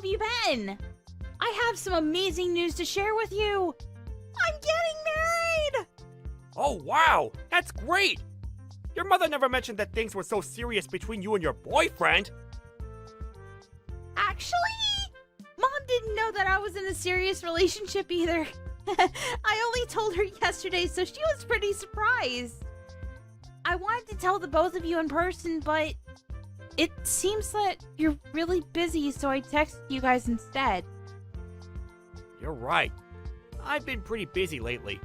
have you been? I have some amazing news to share with you. I'm getting married! Oh, wow! That's great! Your mother never mentioned that things were so serious between you and your boyfriend. Actually, Mom didn't know that I was in a serious relationship either. I only told her yesterday, so she was pretty surprised. I wanted to tell the both of you in person, but it seems that you're really busy, so I texted you guys instead. You're right. I've been pretty busy lately.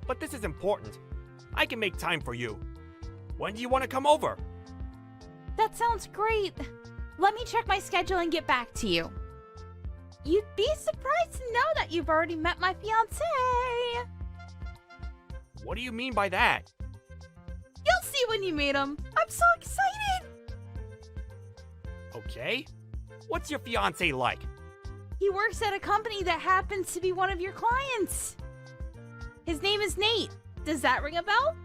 But this is important. I can make time for you. When do you want to come over? That sounds great. Let me check my schedule and get back to you. You'd be surprised to know that you've already met my fiancé. What do you mean by that? You'll see when you meet him. I'm so excited. Okay. What's your fiancé like? He works at a company that happens to be one of your clients. His name is Nate. Does that ring a bell?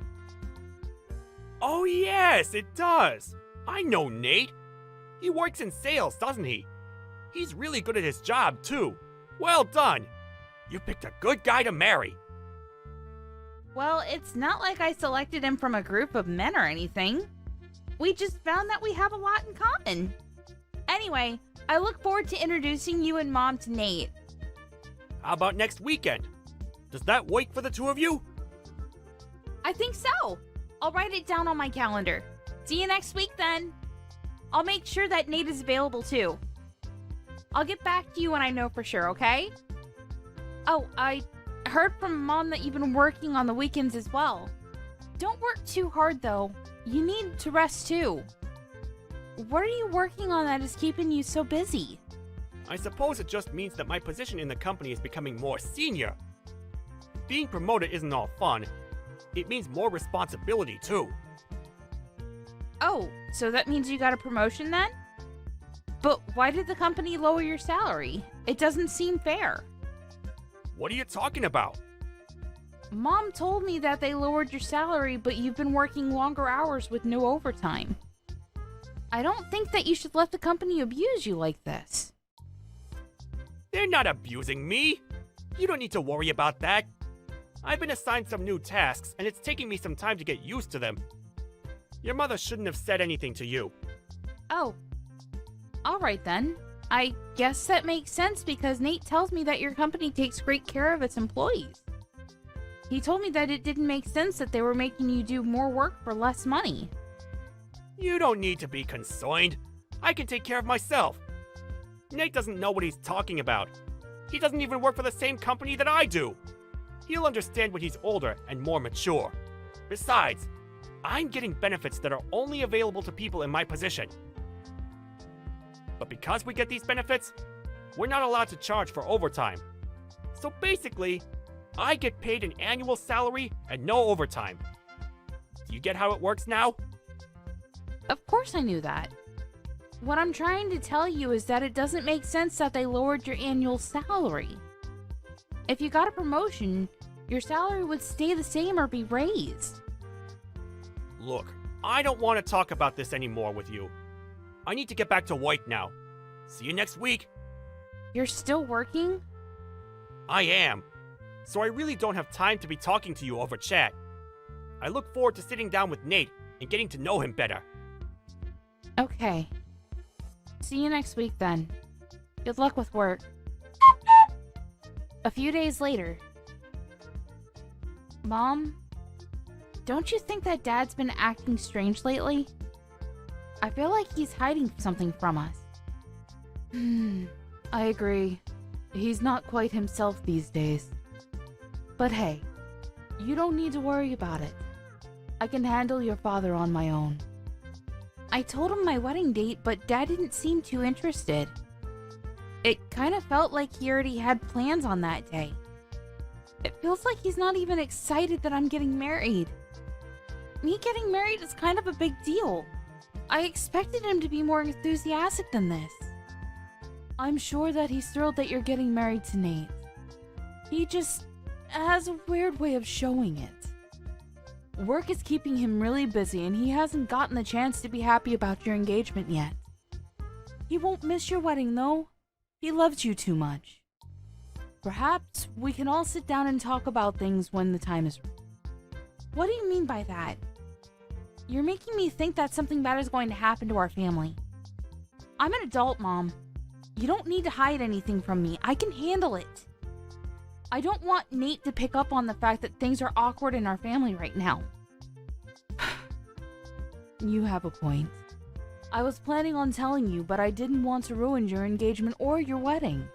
Oh yes, it does. I know Nate. He works in sales, doesn't he? He's really good at his job, too. Well done. You picked a good guy to marry. Well, it's not like I selected him from a group of men or anything. We just found that we have a lot in common. Anyway, I look forward to introducing you and Mom to Nate. How about next weekend? Does that work for the two of you? I think so. I'll write it down on my calendar. See you next week then. I'll make sure that Nate is available too. I'll get back to you when I know for sure, okay? Oh, I heard from Mom that you've been working on the weekends as well. Don't work too hard though. You need to rest too. What are you working on that is keeping you so busy? I suppose it just means that my position in the company is becoming more senior. Being promoted isn't all fun. It means more responsibility too. Oh, so that means you got a promotion then? But why did the company lower your salary? It doesn't seem fair. What are you talking about? Mom told me that they lowered your salary, but you've been working longer hours with no overtime. I don't think that you should let the company abuse you like this. They're not abusing me. You don't need to worry about that. I've been assigned some new tasks, and it's taking me some time to get used to them. Your mother shouldn't have said anything to you. Oh. Alright then. I guess that makes sense because Nate tells me that your company takes great care of its employees. He told me that it didn't make sense that they were making you do more work for less money. You don't need to be concerned. I can take care of myself. Nate doesn't know what he's talking about. He doesn't even work for the same company that I do. He'll understand when he's older and more mature. Besides, I'm getting benefits that are only available to people in my position. But because we get these benefits, we're not allowed to charge for overtime. So basically, I get paid an annual salary and no overtime. Do you get how it works now? Of course I knew that. What I'm trying to tell you is that it doesn't make sense that they lowered your annual salary. If you got a promotion, your salary would stay the same or be raised. Look, I don't want to talk about this anymore with you. I need to get back to work now. See you next week. You're still working? I am. So I really don't have time to be talking to you over chat. I look forward to sitting down with Nate and getting to know him better. Okay. See you next week then. Good luck with work. A few days later. Mom, don't you think that Dad's been acting strange lately? I feel like he's hiding something from us. I agree. He's not quite himself these days. But hey, you don't need to worry about it. I can handle your father on my own. I told him my wedding date, but Dad didn't seem too interested. It kind of felt like he already had plans on that day. It feels like he's not even excited that I'm getting married. Me getting married is kind of a big deal. I expected him to be more enthusiastic than this. I'm sure that he's thrilled that you're getting married to Nate. He just has a weird way of showing it. Work is keeping him really busy and he hasn't gotten the chance to be happy about your engagement yet. He won't miss your wedding though. He loves you too much. Perhaps we can all sit down and talk about things when the time is right. What do you mean by that? You're making me think that something bad is going to happen to our family. I'm an adult, Mom. You don't need to hide anything from me. I can handle it. I don't want Nate to pick up on the fact that things are awkward in our family right now. You have a point. I was planning on telling you, but I didn't want to ruin your engagement or your wedding.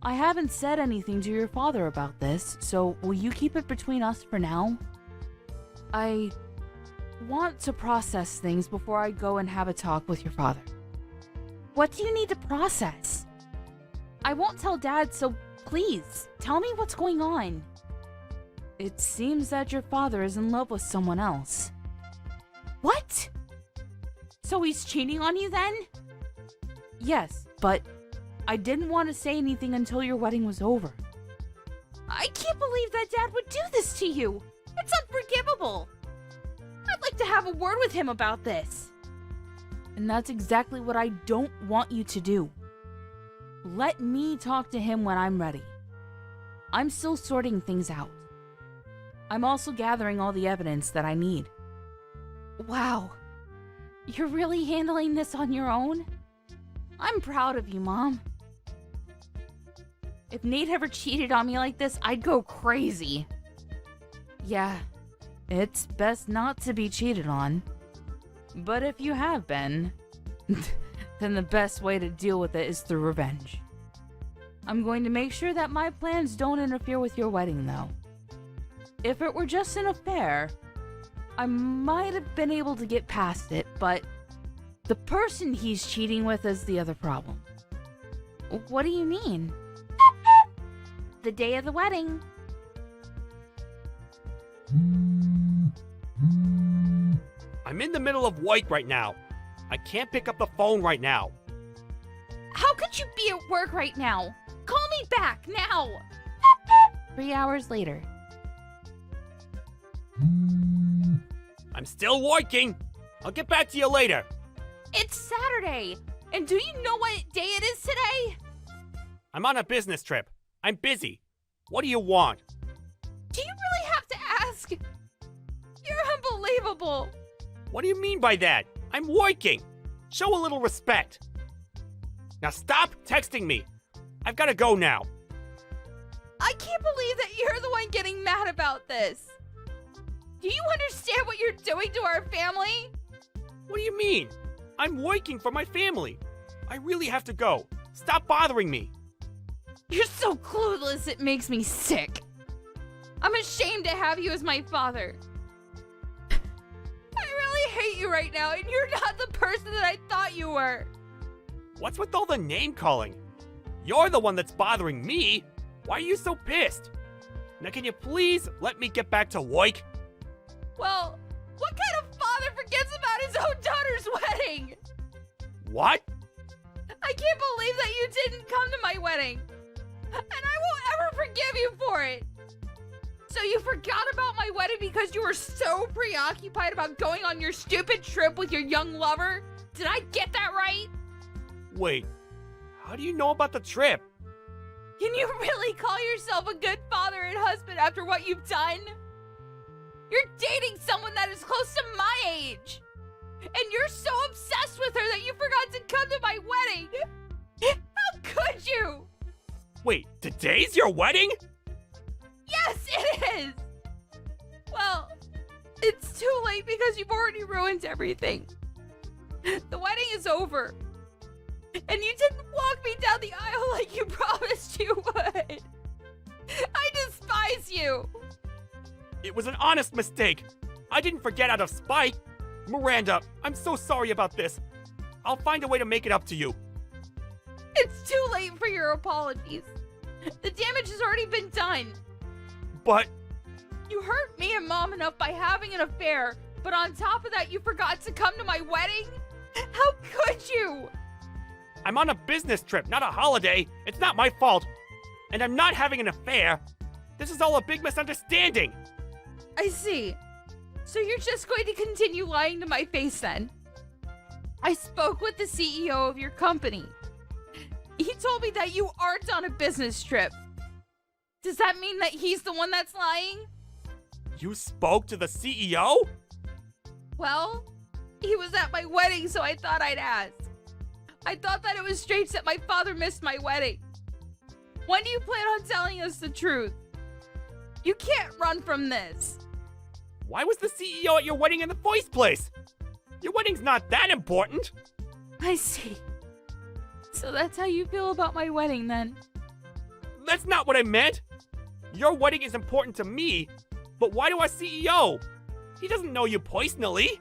I haven't said anything to your father about this, so will you keep it between us for now? I want to process things before I go and have a talk with your father. What do you need to process? I won't tell Dad, so please, tell me what's going on. It seems that your father is in love with someone else. What? So he's cheating on you then? Yes, but I didn't want to say anything until your wedding was over. I can't believe that Dad would do this to you. It's unforgivable. I'd like to have a word with him about this. And that's exactly what I don't want you to do. Let me talk to him when I'm ready. I'm still sorting things out. I'm also gathering all the evidence that I need. Wow. You're really handling this on your own? I'm proud of you, Mom. If Nate ever cheated on me like this, I'd go crazy. Yeah, it's best not to be cheated on. But if you have been, then the best way to deal with it is through revenge. I'm going to make sure that my plans don't interfere with your wedding, though. If it were just an affair, I might have been able to get past it, but the person he's cheating with is the other problem. What do you mean? The day of the wedding. I'm in the middle of work right now. I can't pick up the phone right now. How could you be at work right now? Call me back now! 3 hours later. I'm still working. I'll get back to you later. It's Saturday! And do you know what day it is today? I'm on a business trip. I'm busy. What do you want? Do you really have to ask? You're unbelievable! What do you mean by that? I'm working. Show a little respect. Now stop texting me. I've got to go now. I can't believe that you're the one getting mad about this. Do you understand what you're doing to our family? What do you mean? I'm working for my family. I really have to go. Stop bothering me. You're so clueless, it makes me sick. I'm ashamed to have you as my father. I really hate you right now, and you're not the person that I thought you were. What's with all the name calling? You're the one that's bothering me. Why are you so pissed? Now can you please let me get back to work? Well, what kind of father forgets about his own daughter's wedding? What? I can't believe that you didn't come to my wedding. And I won't ever forgive you for it. So you forgot about my wedding because you were so preoccupied about going on your stupid trip with your young lover? Did I get that right? Wait, how do you know about the trip? Can you really call yourself a good father and husband after what you've done? You're dating someone that is close to my age. And you're so obsessed with her that you forgot to come to my wedding. How could you? Wait, today's your wedding? Yes, it is! Well, it's too late because you've already ruined everything. The wedding is over. And you didn't walk me down the aisle like you promised you would. I despise you. It was an honest mistake. I didn't forget out of spite. Miranda, I'm so sorry about this. I'll find a way to make it up to you. It's too late for your apologies. The damage has already been done. But You hurt me and Mom enough by having an affair, but on top of that, you forgot to come to my wedding? How could you? I'm on a business trip, not a holiday. It's not my fault. And I'm not having an affair. This is all a big misunderstanding. I see. So you're just going to continue lying to my face then? I spoke with the CEO of your company. He told me that you aren't on a business trip. Does that mean that he's the one that's lying? You spoke to the CEO? Well, he was at my wedding, so I thought I'd ask. I thought that it was strange that my father missed my wedding. When do you plan on telling us the truth? You can't run from this. Why was the CEO at your wedding in the first place? Your wedding's not that important. I see. So that's how you feel about my wedding, then? That's not what I meant. Your wedding is important to me, but why to our CEO? He doesn't know you personally.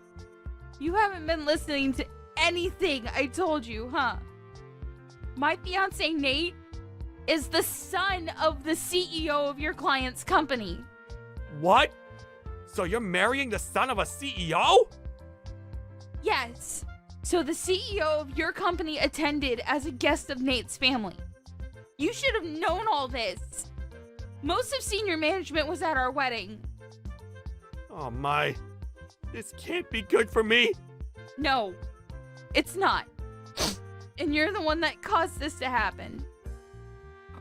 You haven't been listening to anything I told you, huh? My fiancé, Nate, is the son of the CEO of your client's company. What? So you're marrying the son of a CEO? Yes. So the CEO of your company attended as a guest of Nate's family. You should have known all this. Most of senior management was at our wedding. Oh my. This can't be good for me. No, it's not. And you're the one that caused this to happen.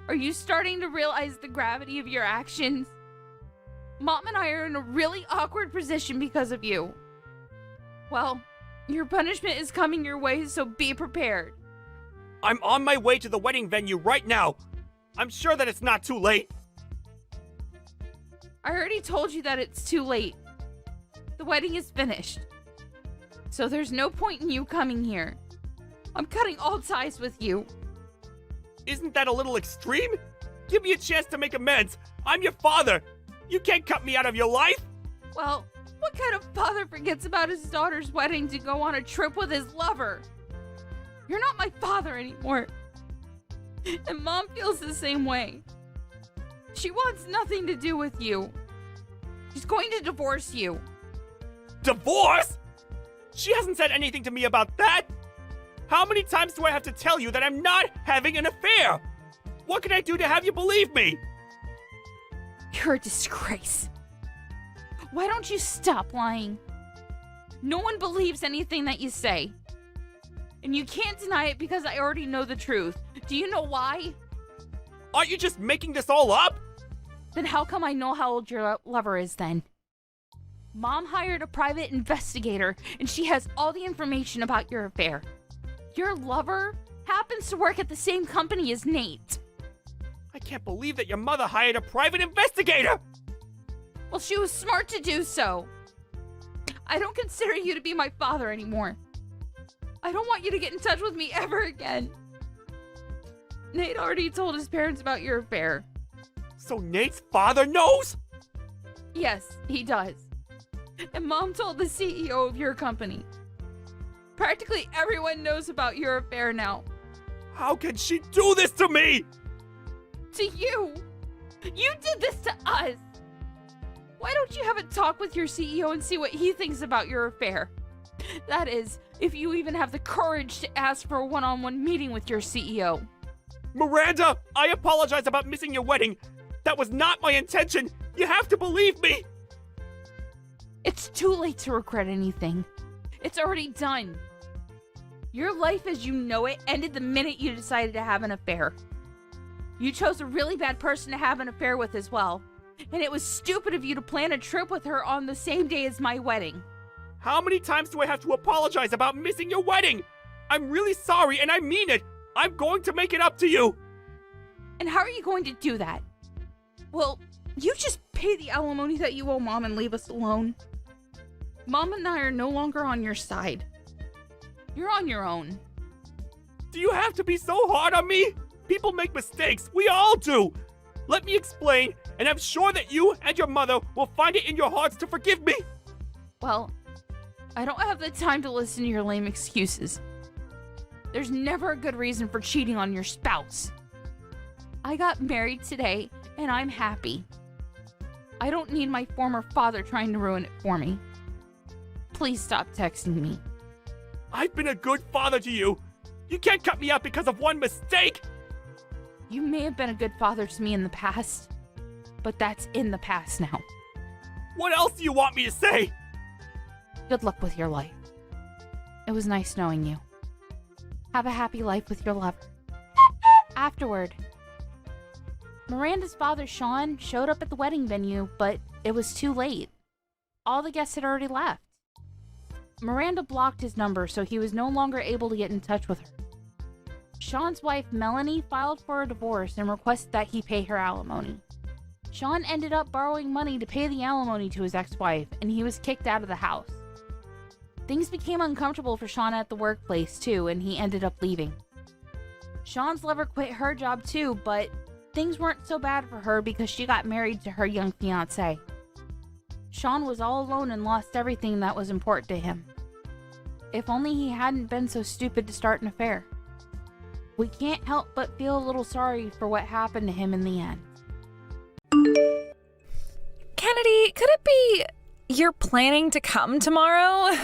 Are you starting to realize the gravity of your actions? Mom and I are in a really awkward position because of you. Well, your punishment is coming your way, so be prepared. I'm on my way to the wedding venue right now. I'm sure that it's not too late. I already told you that it's too late. The wedding is finished. So there's no point in you coming here. I'm cutting all ties with you. Isn't that a little extreme? Give me a chance to make amends. I'm your father. You can't cut me out of your life. Well, what kind of father forgets about his daughter's wedding to go on a trip with his lover? You're not my father anymore. And Mom feels the same way. She wants nothing to do with you. She's going to divorce you. Divorce? She hasn't said anything to me about that. How many times do I have to tell you that I'm not having an affair? What can I do to have you believe me? You're a disgrace. Why don't you stop lying? No one believes anything that you say. And you can't deny it because I already know the truth. Do you know why? Aren't you just making this all up? Then how come I know how old your lover is then? Mom hired a private investigator, and she has all the information about your affair. Your lover happens to work at the same company as Nate. I can't believe that your mother hired a private investigator! Well, she was smart to do so. I don't consider you to be my father anymore. I don't want you to get in touch with me ever again. Nate already told his parents about your affair. So Nate's father knows? Yes, he does. And Mom told the CEO of your company. Practically everyone knows about your affair now. How can she do this to me? To you! You did this to us! Why don't you have a talk with your CEO and see what he thinks about your affair? That is, if you even have the courage to ask for a one-on-one meeting with your CEO. Miranda, I apologize about missing your wedding. That was not my intention. You have to believe me. It's too late to regret anything. It's already done. Your life as you know it ended the minute you decided to have an affair. You chose a really bad person to have an affair with as well. And it was stupid of you to plan a trip with her on the same day as my wedding. How many times do I have to apologize about missing your wedding? I'm really sorry and I mean it. I'm going to make it up to you. And how are you going to do that? Well, you just pay the alimony that you owe Mom and leave us alone. Mom and I are no longer on your side. You're on your own. Do you have to be so hard on me? People make mistakes. We all do. Let me explain, and I'm sure that you and your mother will find it in your hearts to forgive me. Well, I don't have the time to listen to your lame excuses. There's never a good reason for cheating on your spouse. I got married today, and I'm happy. I don't need my former father trying to ruin it for me. Please stop texting me. I've been a good father to you. You can't cut me out because of one mistake. You may have been a good father to me in the past, but that's in the past now. What else do you want me to say? Good luck with your life. It was nice knowing you. Have a happy life with your lover. Afterward, Miranda's father, Sean, showed up at the wedding venue, but it was too late. All the guests had already left. Miranda blocked his number, so he was no longer able to get in touch with her. Sean's wife, Melanie, filed for a divorce and requested that he pay her alimony. Sean ended up borrowing money to pay the alimony to his ex-wife, and he was kicked out of the house. Things became uncomfortable for Sean at the workplace, too, and he ended up leaving. Sean's lover quit her job, too, but things weren't so bad for her because she got married to her young fiancé. Sean was all alone and lost everything that was important to him. If only he hadn't been so stupid to start an affair. We can't help but feel a little sorry for what happened to him in the end. Kennedy, could it be you're planning to come tomorrow?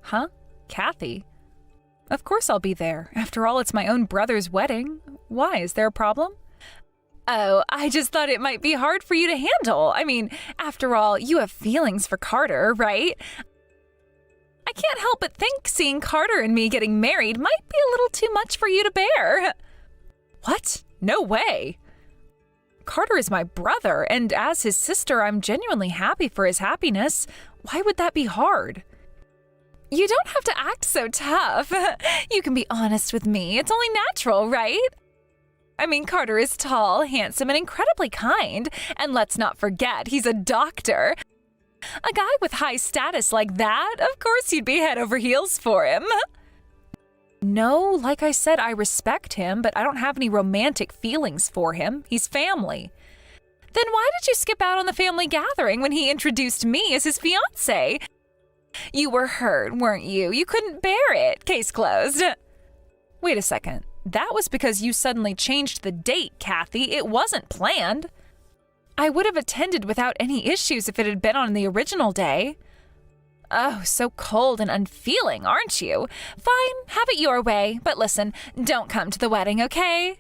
Huh? Kathy? Of course I'll be there. After all, it's my own brother's wedding. Why? Is there a problem? Oh, I just thought it might be hard for you to handle. I mean, after all, you have feelings for Carter, right? I can't help but think seeing Carter and me getting married might be a little too much for you to bear. What? No way. Carter is my brother, and as his sister, I'm genuinely happy for his happiness. Why would that be hard? You don't have to act so tough. You can be honest with me. It's only natural, right? I mean, Carter is tall, handsome, and incredibly kind. And let's not forget, he's a doctor. A guy with high status like that, of course you'd be head over heels for him. No, like I said, I respect him, but I don't have any romantic feelings for him. He's family. Then why did you skip out on the family gathering when he introduced me as his fiancé? You were hurt, weren't you? You couldn't bear it. Case closed. Wait a second. That was because you suddenly changed the date, Kathy. It wasn't planned. I would have attended without any issues if it had been on the original day. Oh, so cold and unfeeling, aren't you? Fine, have it your way. But listen, don't come to the wedding, okay?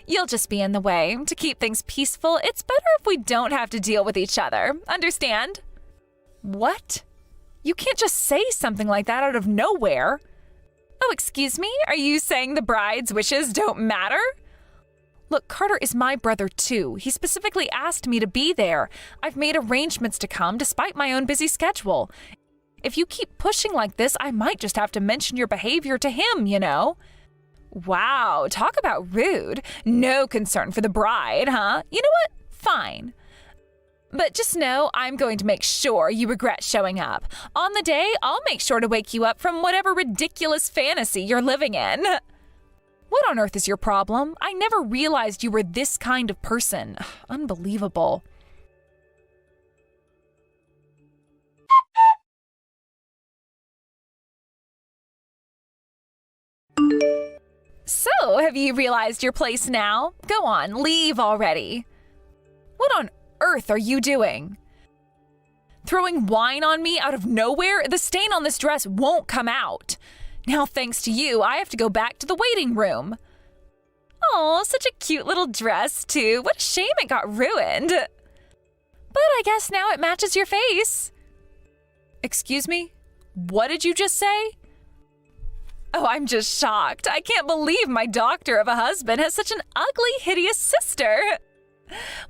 You'll just be in the way. To keep things peaceful, it's better if we don't have to deal with each other. Understand? What? You can't just say something like that out of nowhere. Oh, excuse me? Are you saying the bride's wishes don't matter? Look, Carter is my brother too. He specifically asked me to be there. I've made arrangements to come despite my own busy schedule. If you keep pushing like this, I might just have to mention your behavior to him, you know? Wow, talk about rude. No concern for the bride, huh? You know what? Fine. But just know I'm going to make sure you regret showing up. On the day, I'll make sure to wake you up from whatever ridiculous fantasy you're living in. What on earth is your problem? I never realized you were this kind of person. Unbelievable. So, have you realized your place now? Go on, leave already. What on earth are you doing? Throwing wine on me out of nowhere? The stain on this dress won't come out. Now, thanks to you, I have to go back to the waiting room. Oh, such a cute little dress, too. What a shame it got ruined. But I guess now it matches your face. Excuse me? What did you just say? Oh, I'm just shocked. I can't believe my doctor of a husband has such an ugly, hideous sister.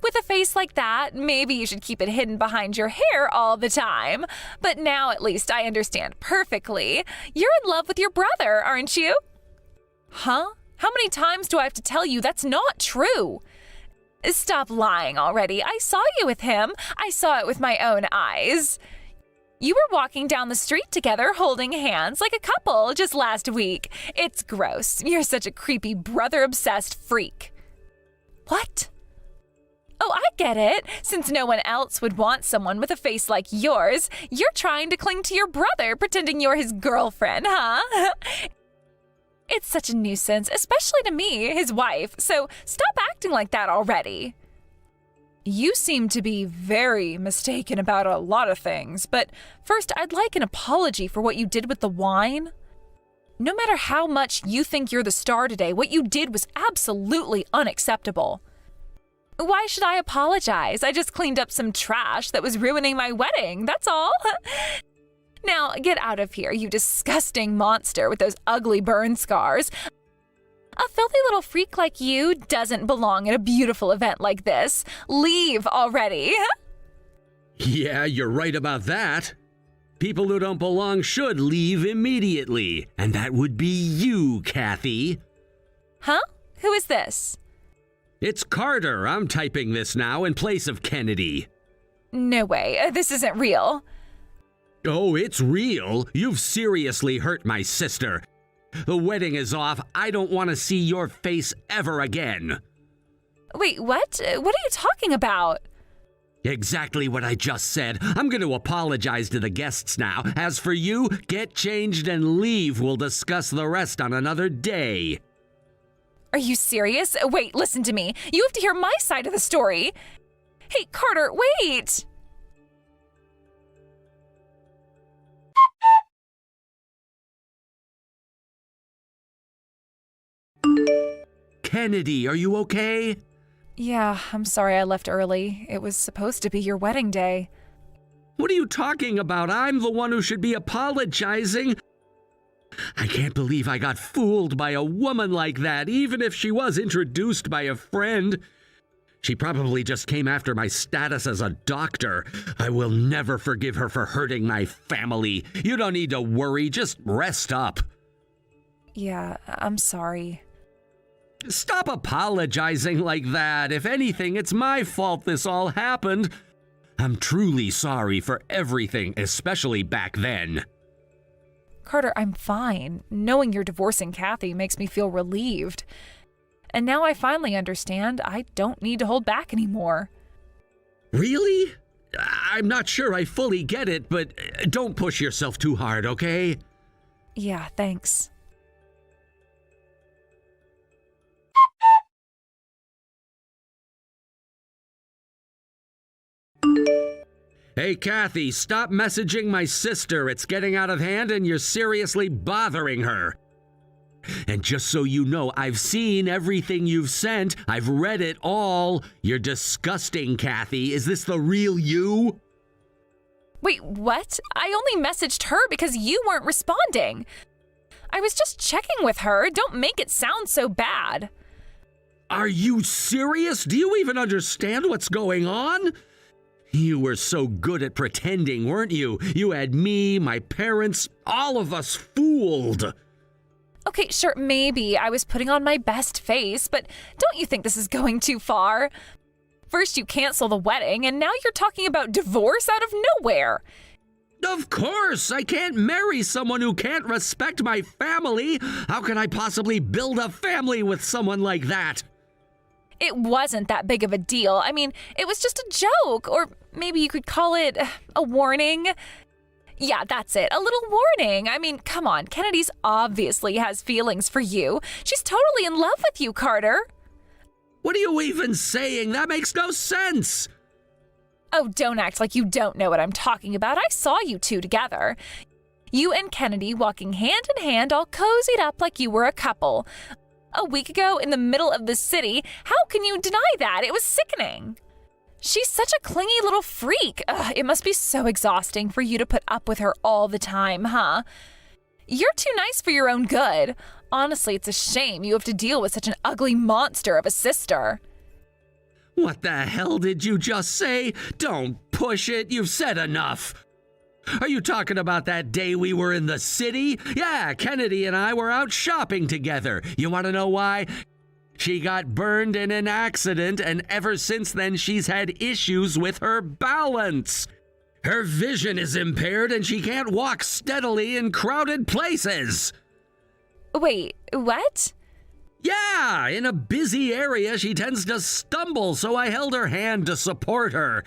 With a face like that, maybe you should keep it hidden behind your hair all the time. But now at least I understand perfectly. You're in love with your brother, aren't you? Huh? How many times do I have to tell you that's not true? Stop lying already. I saw you with him. I saw it with my own eyes. You were walking down the street together holding hands like a couple just last week. It's gross. You're such a creepy brother-obsessed freak. What? Oh, I get it. Since no one else would want someone with a face like yours, you're trying to cling to your brother, pretending you're his girlfriend, huh? It's such a nuisance, especially to me, his wife, so stop acting like that already. You seem to be very mistaken about a lot of things, but first I'd like an apology for what you did with the wine. No matter how much you think you're the star today, what you did was absolutely unacceptable. Why should I apologize? I just cleaned up some trash that was ruining my wedding, that's all. Now, get out of here, you disgusting monster with those ugly burn scars. A filthy little freak like you doesn't belong at a beautiful event like this. Leave already. Yeah, you're right about that. People who don't belong should leave immediately. And that would be you, Kathy. Huh? Who is this? It's Carter. I'm typing this now in place of Kennedy. No way. This isn't real. Oh, it's real. You've seriously hurt my sister. The wedding is off. I don't want to see your face ever again. Wait, what? What are you talking about? Exactly what I just said. I'm going to apologize to the guests now. As for you, get changed and leave. We'll discuss the rest on another day. Are you serious? Wait, listen to me. You have to hear my side of the story. Hey, Carter, wait! Kennedy, are you okay? Yeah, I'm sorry I left early. It was supposed to be your wedding day. What are you talking about? I'm the one who should be apologizing. I can't believe I got fooled by a woman like that, even if she was introduced by a friend. She probably just came after my status as a doctor. I will never forgive her for hurting my family. You don't need to worry, just rest up. Yeah, I'm sorry. Stop apologizing like that. If anything, it's my fault this all happened. I'm truly sorry for everything, especially back then. Carter, I'm fine. Knowing you're divorcing Kathy makes me feel relieved. And now I finally understand I don't need to hold back anymore. Really? I'm not sure I fully get it, but don't push yourself too hard, okay? Yeah, thanks. Hey, Kathy, stop messaging my sister. It's getting out of hand and you're seriously bothering her. And just so you know, I've seen everything you've sent. I've read it all. You're disgusting, Kathy. Is this the real you? Wait, what? I only messaged her because you weren't responding. I was just checking with her. Don't make it sound so bad. Are you serious? Do you even understand what's going on? You were so good at pretending, weren't you? You had me, my parents, all of us fooled. Okay, sure, maybe I was putting on my best face, but don't you think this is going too far? First you cancel the wedding, and now you're talking about divorce out of nowhere. Of course, I can't marry someone who can't respect my family. How can I possibly build a family with someone like that? It wasn't that big of a deal. I mean, it was just a joke, or maybe you could call it a warning. Yeah, that's it. A little warning. I mean, come on. Kennedy's obviously has feelings for you. She's totally in love with you, Carter. What are you even saying? That makes no sense. Oh, don't act like you don't know what I'm talking about. I saw you two together. You and Kennedy walking hand in hand, all cozied up like you were a couple. A week ago in the middle of the city, how can you deny that? It was sickening. She's such a clingy little freak. Ugh, it must be so exhausting for you to put up with her all the time, huh? You're too nice for your own good. Honestly, it's a shame you have to deal with such an ugly monster of a sister. What the hell did you just say? Don't push it. You've said enough. Are you talking about that day we were in the city? Yeah, Kennedy and I were out shopping together. You want to know why? She got burned in an accident, and ever since then she's had issues with her balance. Her vision is impaired and she can't walk steadily in crowded places. Wait, what? Yeah, in a busy area she tends to stumble, so I held her hand to support her.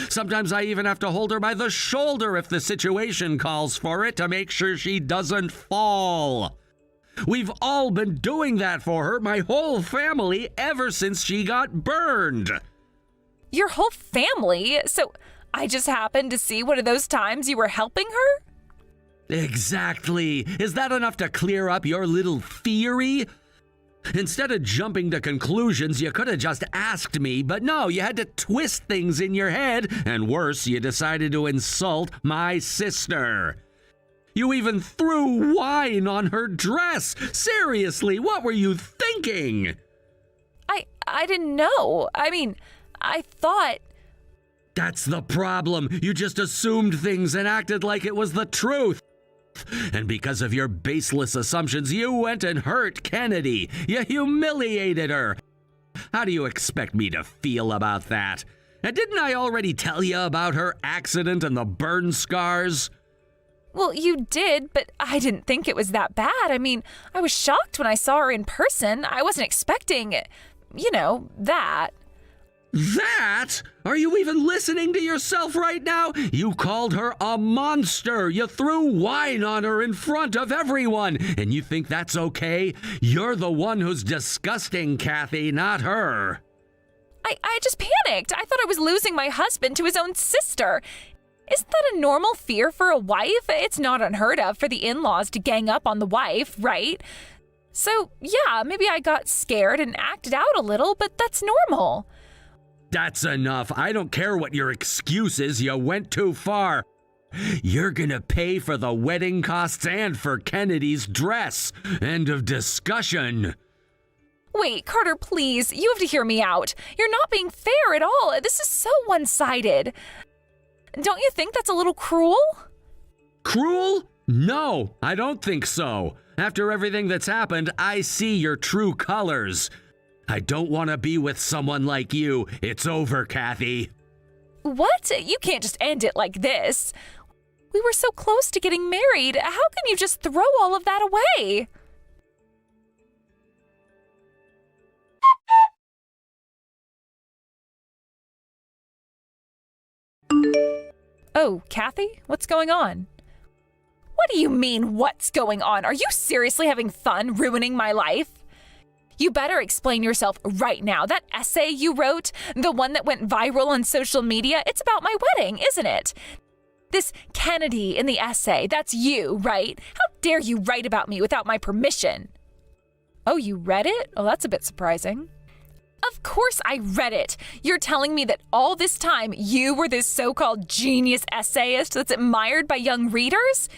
Sometimes I even have to hold her by the shoulder if the situation calls for it to make sure she doesn't fall. We've all been doing that for her, my whole family, ever since she got burned. Your whole family? So I just happened to see one of those times you were helping her? Exactly. Is that enough to clear up your little theory? Instead of jumping to conclusions, you could have just asked me, but no, you had to twist things in your head, and worse, you decided to insult my sister. You even threw wine on her dress. Seriously, what were you thinking? I didn't know. I mean, I thought... That's the problem. You just assumed things and acted like it was the truth. And because of your baseless assumptions, you went and hurt Kennedy. You humiliated her. How do you expect me to feel about that? And didn't I already tell you about her accident and the burn scars? Well, you did, but I didn't think it was that bad. I mean, I was shocked when I saw her in person. I wasn't expecting, that. That? Are you even listening to yourself right now? You called her a monster. You threw wine on her in front of everyone. And you think that's okay? You're the one who's disgusting, Kathy, not her. I just panicked. I thought I was losing my husband to his own sister. Isn't that a normal fear for a wife? It's not unheard of for the in-laws to gang up on the wife, right? So, yeah, maybe I got scared and acted out a little, but that's normal. That's enough. I don't care what your excuse is. You went too far. You're gonna pay for the wedding costs and for Kennedy's dress. End of discussion. Wait, Carter, please. You have to hear me out. You're not being fair at all. This is so one-sided. Don't you think that's a little cruel? Cruel? No, I don't think so. After everything that's happened, I see your true colors. I don't want to be with someone like you. It's over, Kathy. What? You can't just end it like this. We were so close to getting married. How can you just throw all of that away? Oh, Kathy? What's going on? What do you mean, what's going on? Are you seriously having fun ruining my life? You better explain yourself right now. That essay you wrote, the one that went viral on social media, it's about my wedding, isn't it? This Kennedy in the essay, that's you, right? How dare you write about me without my permission? Oh, you read it? Oh, that's a bit surprising. Of course I read it. You're telling me that all this time you were this so-called genius essayist that's admired by young readers?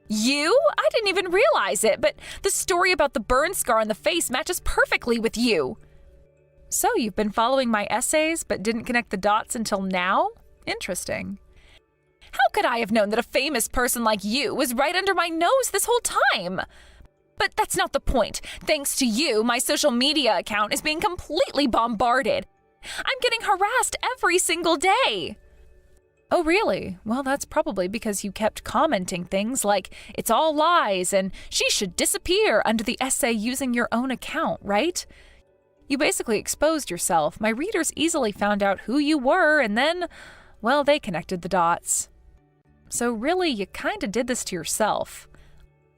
You? I didn't even realize it, but the story about the burn scar on the face matches perfectly with you. So you've been following my essays but didn't connect the dots until now? Interesting. How could I have known that a famous person like you was right under my nose this whole time? But that's not the point. Thanks to you, my social media account is being completely bombarded. I'm getting harassed every single day. Oh, really? Well, that's probably because you kept commenting things like, it's all lies and she should disappear under the essay using your own account, right? You basically exposed yourself. My readers easily found out who you were and then, well, they connected the dots. So really, you kind of did this to yourself.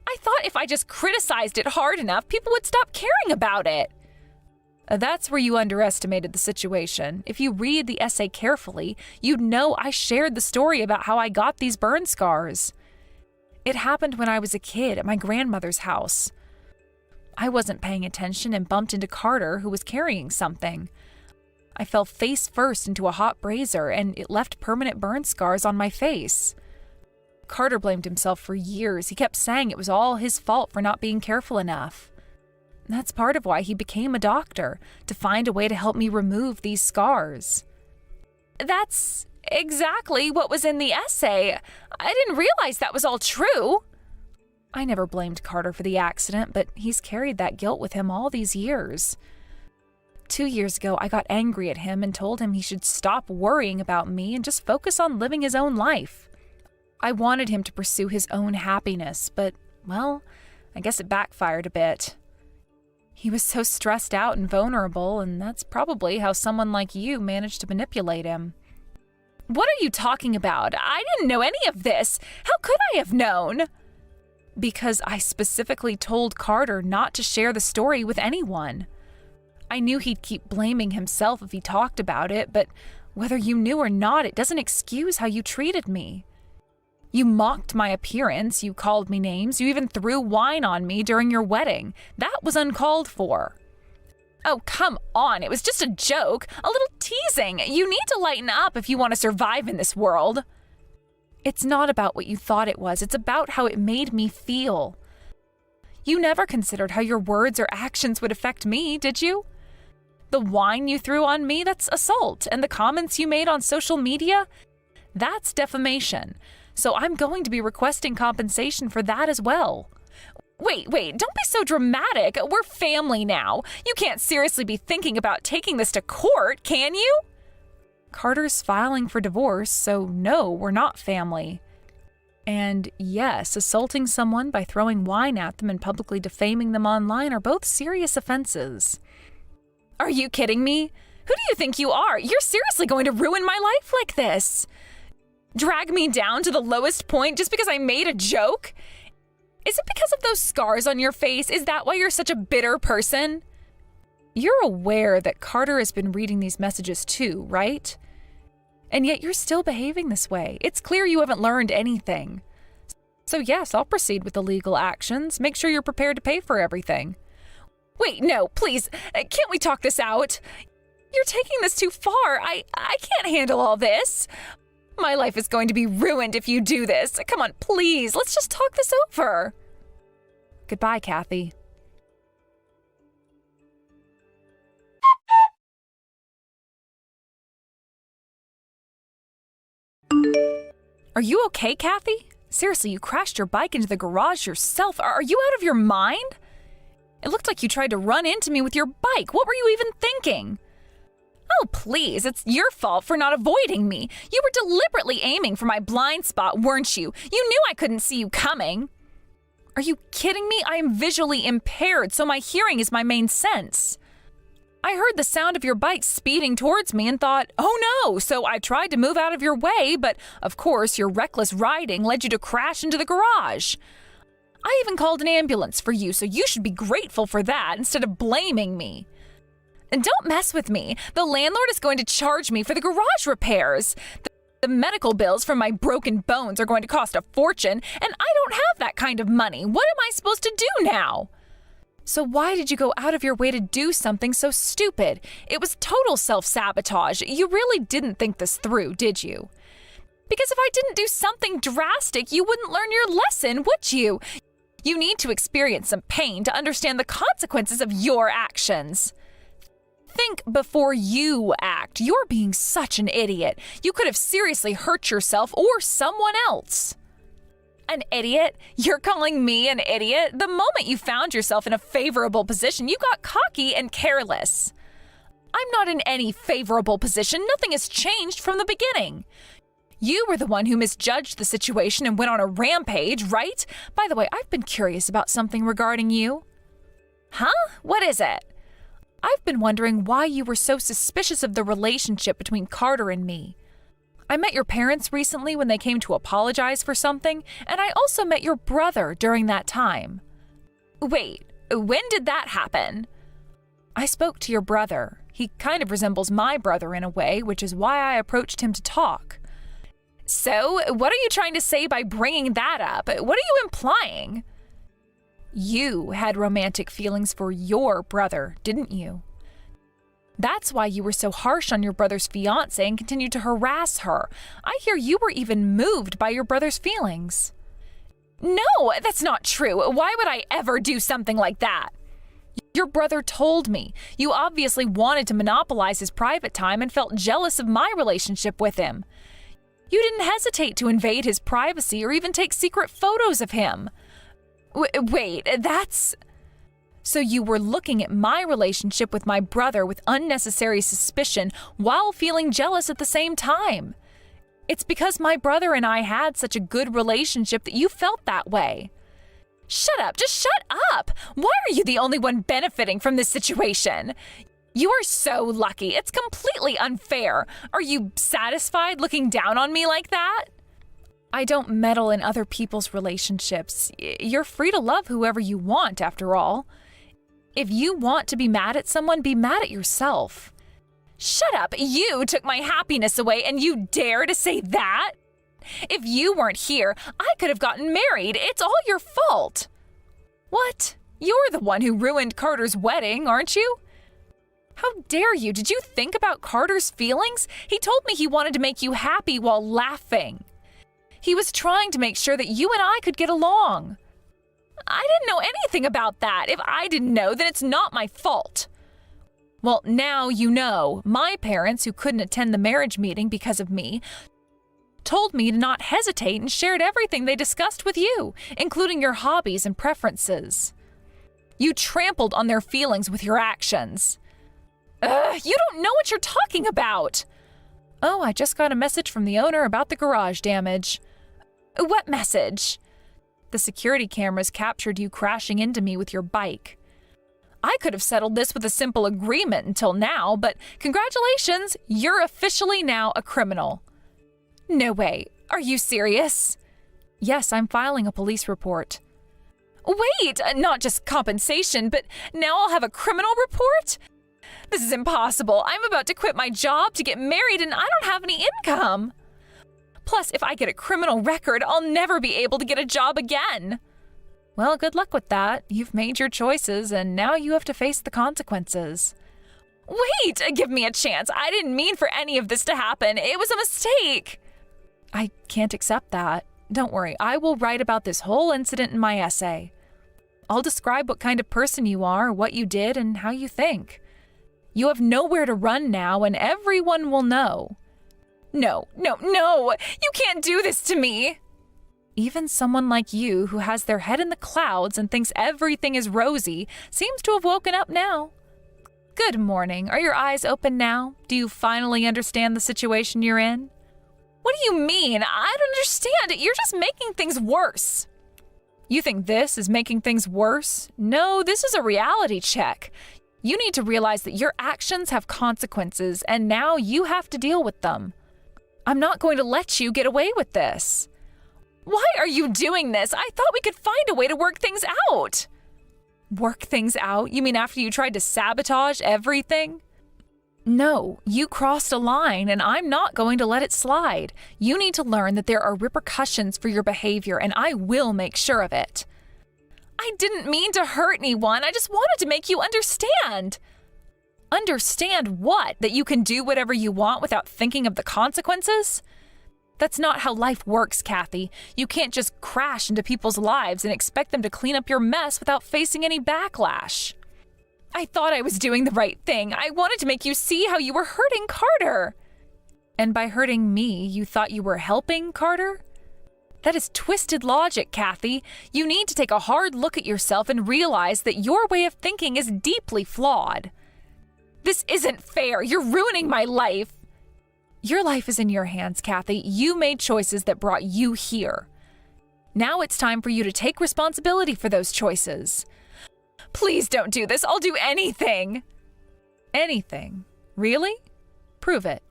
I thought if I just criticized it hard enough, people would stop caring about it. That's where you underestimated the situation. If you read the essay carefully, you'd know I shared the story about how I got these burn scars. It happened when I was a kid at my grandmother's house. I wasn't paying attention and bumped into Carter, who was carrying something. I fell face first into a hot brazier, and it left permanent burn scars on my face. Carter blamed himself for years. He kept saying it was all his fault for not being careful enough. That's part of why he became a doctor, to find a way to help me remove these scars. That's exactly what was in the essay. I didn't realize that was all true. I never blamed Carter for the accident, but he's carried that guilt with him all these years. 2 years ago, I got angry at him and told him he should stop worrying about me and just focus on living his own life. I wanted him to pursue his own happiness, but, well, I guess it backfired a bit. He was so stressed out and vulnerable, and that's probably how someone like you managed to manipulate him. What are you talking about? I didn't know any of this. How could I have known? Because I specifically told Carter not to share the story with anyone. I knew he'd keep blaming himself if he talked about it, but whether you knew or not, it doesn't excuse how you treated me. You mocked my appearance, you called me names, you even threw wine on me during your wedding. That was uncalled for. Oh, come on, it was just a joke, a little teasing. You need to lighten up if you want to survive in this world. It's not about what you thought it was. It's about how it made me feel. You never considered how your words or actions would affect me, did you? The wine you threw on me, that's assault. And the comments you made on social media, that's defamation. So I'm going to be requesting compensation for that as well. Wait, don't be so dramatic. We're family now. You can't seriously be thinking about taking this to court, can you? Carter's filing for divorce, so no, we're not family. And yes, assaulting someone by throwing wine at them and publicly defaming them online are both serious offenses. Are you kidding me? Who do you think you are? You're seriously going to ruin my life like this? Drag me down to the lowest point just because I made a joke? Is it because of those scars on your face? Is that why you're such a bitter person? You're aware that Carter has been reading these messages too, right? And yet you're still behaving this way. It's clear you haven't learned anything. So yes, I'll proceed with the legal actions. Make sure you're prepared to pay for everything. Wait, no, please. Can't we talk this out? You're taking this too far. I can't handle all this. My life is going to be ruined if you do this. Come on, please. Let's just talk this over. Goodbye, Kathy. Are you okay, Kathy? Seriously, you crashed your bike into the garage yourself. Are you out of your mind? It looked like you tried to run into me with your bike. What were you even thinking? Oh, please, it's your fault for not avoiding me. You were deliberately aiming for my blind spot, weren't you? You knew I couldn't see you coming. Are you kidding me? I am visually impaired, so my hearing is my main sense. I heard the sound of your bike speeding towards me and thought, oh no, so I tried to move out of your way, but of course your reckless riding led you to crash into the garage. I even called an ambulance for you, so you should be grateful for that instead of blaming me. And don't mess with me. The landlord is going to charge me for the garage repairs. The medical bills from my broken bones are going to cost a fortune, and I don't have that kind of money. What am I supposed to do now? So why did you go out of your way to do something so stupid? It was total self-sabotage. You really didn't think this through, did you? Because if I didn't do something drastic, you wouldn't learn your lesson, would you? You need to experience some pain to understand the consequences of your actions. Think before you act. You're being such an idiot. You could have seriously hurt yourself or someone else. An idiot? You're calling me an idiot? The moment you found yourself in a favorable position, you got cocky and careless. I'm not in any favorable position. Nothing has changed from the beginning. You were the one who misjudged the situation and went on a rampage, right? By the way, I've been curious about something regarding you. Huh? What is it? I've been wondering why you were so suspicious of the relationship between Carter and me. I met your parents recently when they came to apologize for something, and I also met your brother during that time. Wait, when did that happen? I spoke to your brother. He kind of resembles my brother in a way, which is why I approached him to talk. So, what are you trying to say by bringing that up? What are you implying? You had romantic feelings for your brother, didn't you? That's why you were so harsh on your brother's fiancée and continued to harass her. I hear you were even moved by your brother's feelings. No, that's not true. Why would I ever do something like that? Your brother told me. You obviously wanted to monopolize his private time and felt jealous of my relationship with him. You didn't hesitate to invade his privacy or even take secret photos of him. Wait, that's... So you were looking at my relationship with my brother with unnecessary suspicion while feeling jealous at the same time. It's because my brother and I had such a good relationship that you felt that way. Shut up, just shut up! Why are you the only one benefiting from this situation? You are so lucky. It's completely unfair. Are you satisfied looking down on me like that? I don't meddle in other people's relationships. You're free to love whoever you want, after all. If you want to be mad at someone, be mad at yourself. Shut up! You took my happiness away and you dare to say that? If you weren't here, I could have gotten married. It's all your fault. What? You're the one who ruined Carter's wedding, aren't you? How dare you? Did you think about Carter's feelings? He told me he wanted to make you happy while laughing. He was trying to make sure that you and I could get along. I didn't know anything about that. If I didn't know, then it's not my fault. Well, now you know. My parents, who couldn't attend the marriage meeting because of me, told me to not hesitate and shared everything they discussed with you, including your hobbies and preferences. You trampled on their feelings with your actions. You don't know what you're talking about. Oh, I just got a message from the owner about the garage damage. What message? The security cameras captured you crashing into me with your bike. I could have settled this with a simple agreement until now, but congratulations, you're officially now a criminal. No way. Are you serious? Yes, I'm filing a police report. Wait, not just compensation, but now I'll have a criminal report? This is impossible. I'm about to quit my job to get married and I don't have any income. Plus, if I get a criminal record, I'll never be able to get a job again. Well, good luck with that. You've made your choices and now you have to face the consequences. Wait, give me a chance. I didn't mean for any of this to happen. It was a mistake. I can't accept that. Don't worry, I will write about this whole incident in my essay. I'll describe what kind of person you are, what you did, and how you think. You have nowhere to run now, and everyone will know. No, you can't do this to me. Even someone like you, who has their head in the clouds and thinks everything is rosy, seems to have woken up now. Good morning. Are your eyes open now? Do you finally understand the situation you're in? What do you mean? I don't understand it. You're just making things worse. You think this is making things worse? No, this is a reality check. You need to realize that your actions have consequences, and now you have to deal with them. I'm not going to let you get away with this. Why are you doing this? I thought we could find a way to work things out. Work things out? You mean after you tried to sabotage everything? No, you crossed a line and I'm not going to let it slide. You need to learn that there are repercussions for your behavior and I will make sure of it. I didn't mean to hurt anyone. I just wanted to make you understand. Understand what? That you can do whatever you want without thinking of the consequences? That's not how life works, Kathy. You can't just crash into people's lives and expect them to clean up your mess without facing any backlash. I thought I was doing the right thing. I wanted to make you see how you were hurting Carter. And by hurting me, you thought you were helping Carter? That is twisted logic, Kathy. You need to take a hard look at yourself and realize that your way of thinking is deeply flawed. This isn't fair. You're ruining my life. Your life is in your hands, Kathy. You made choices that brought you here. Now it's time for you to take responsibility for those choices. Please don't do this. I'll do anything. Anything? Really? Prove it.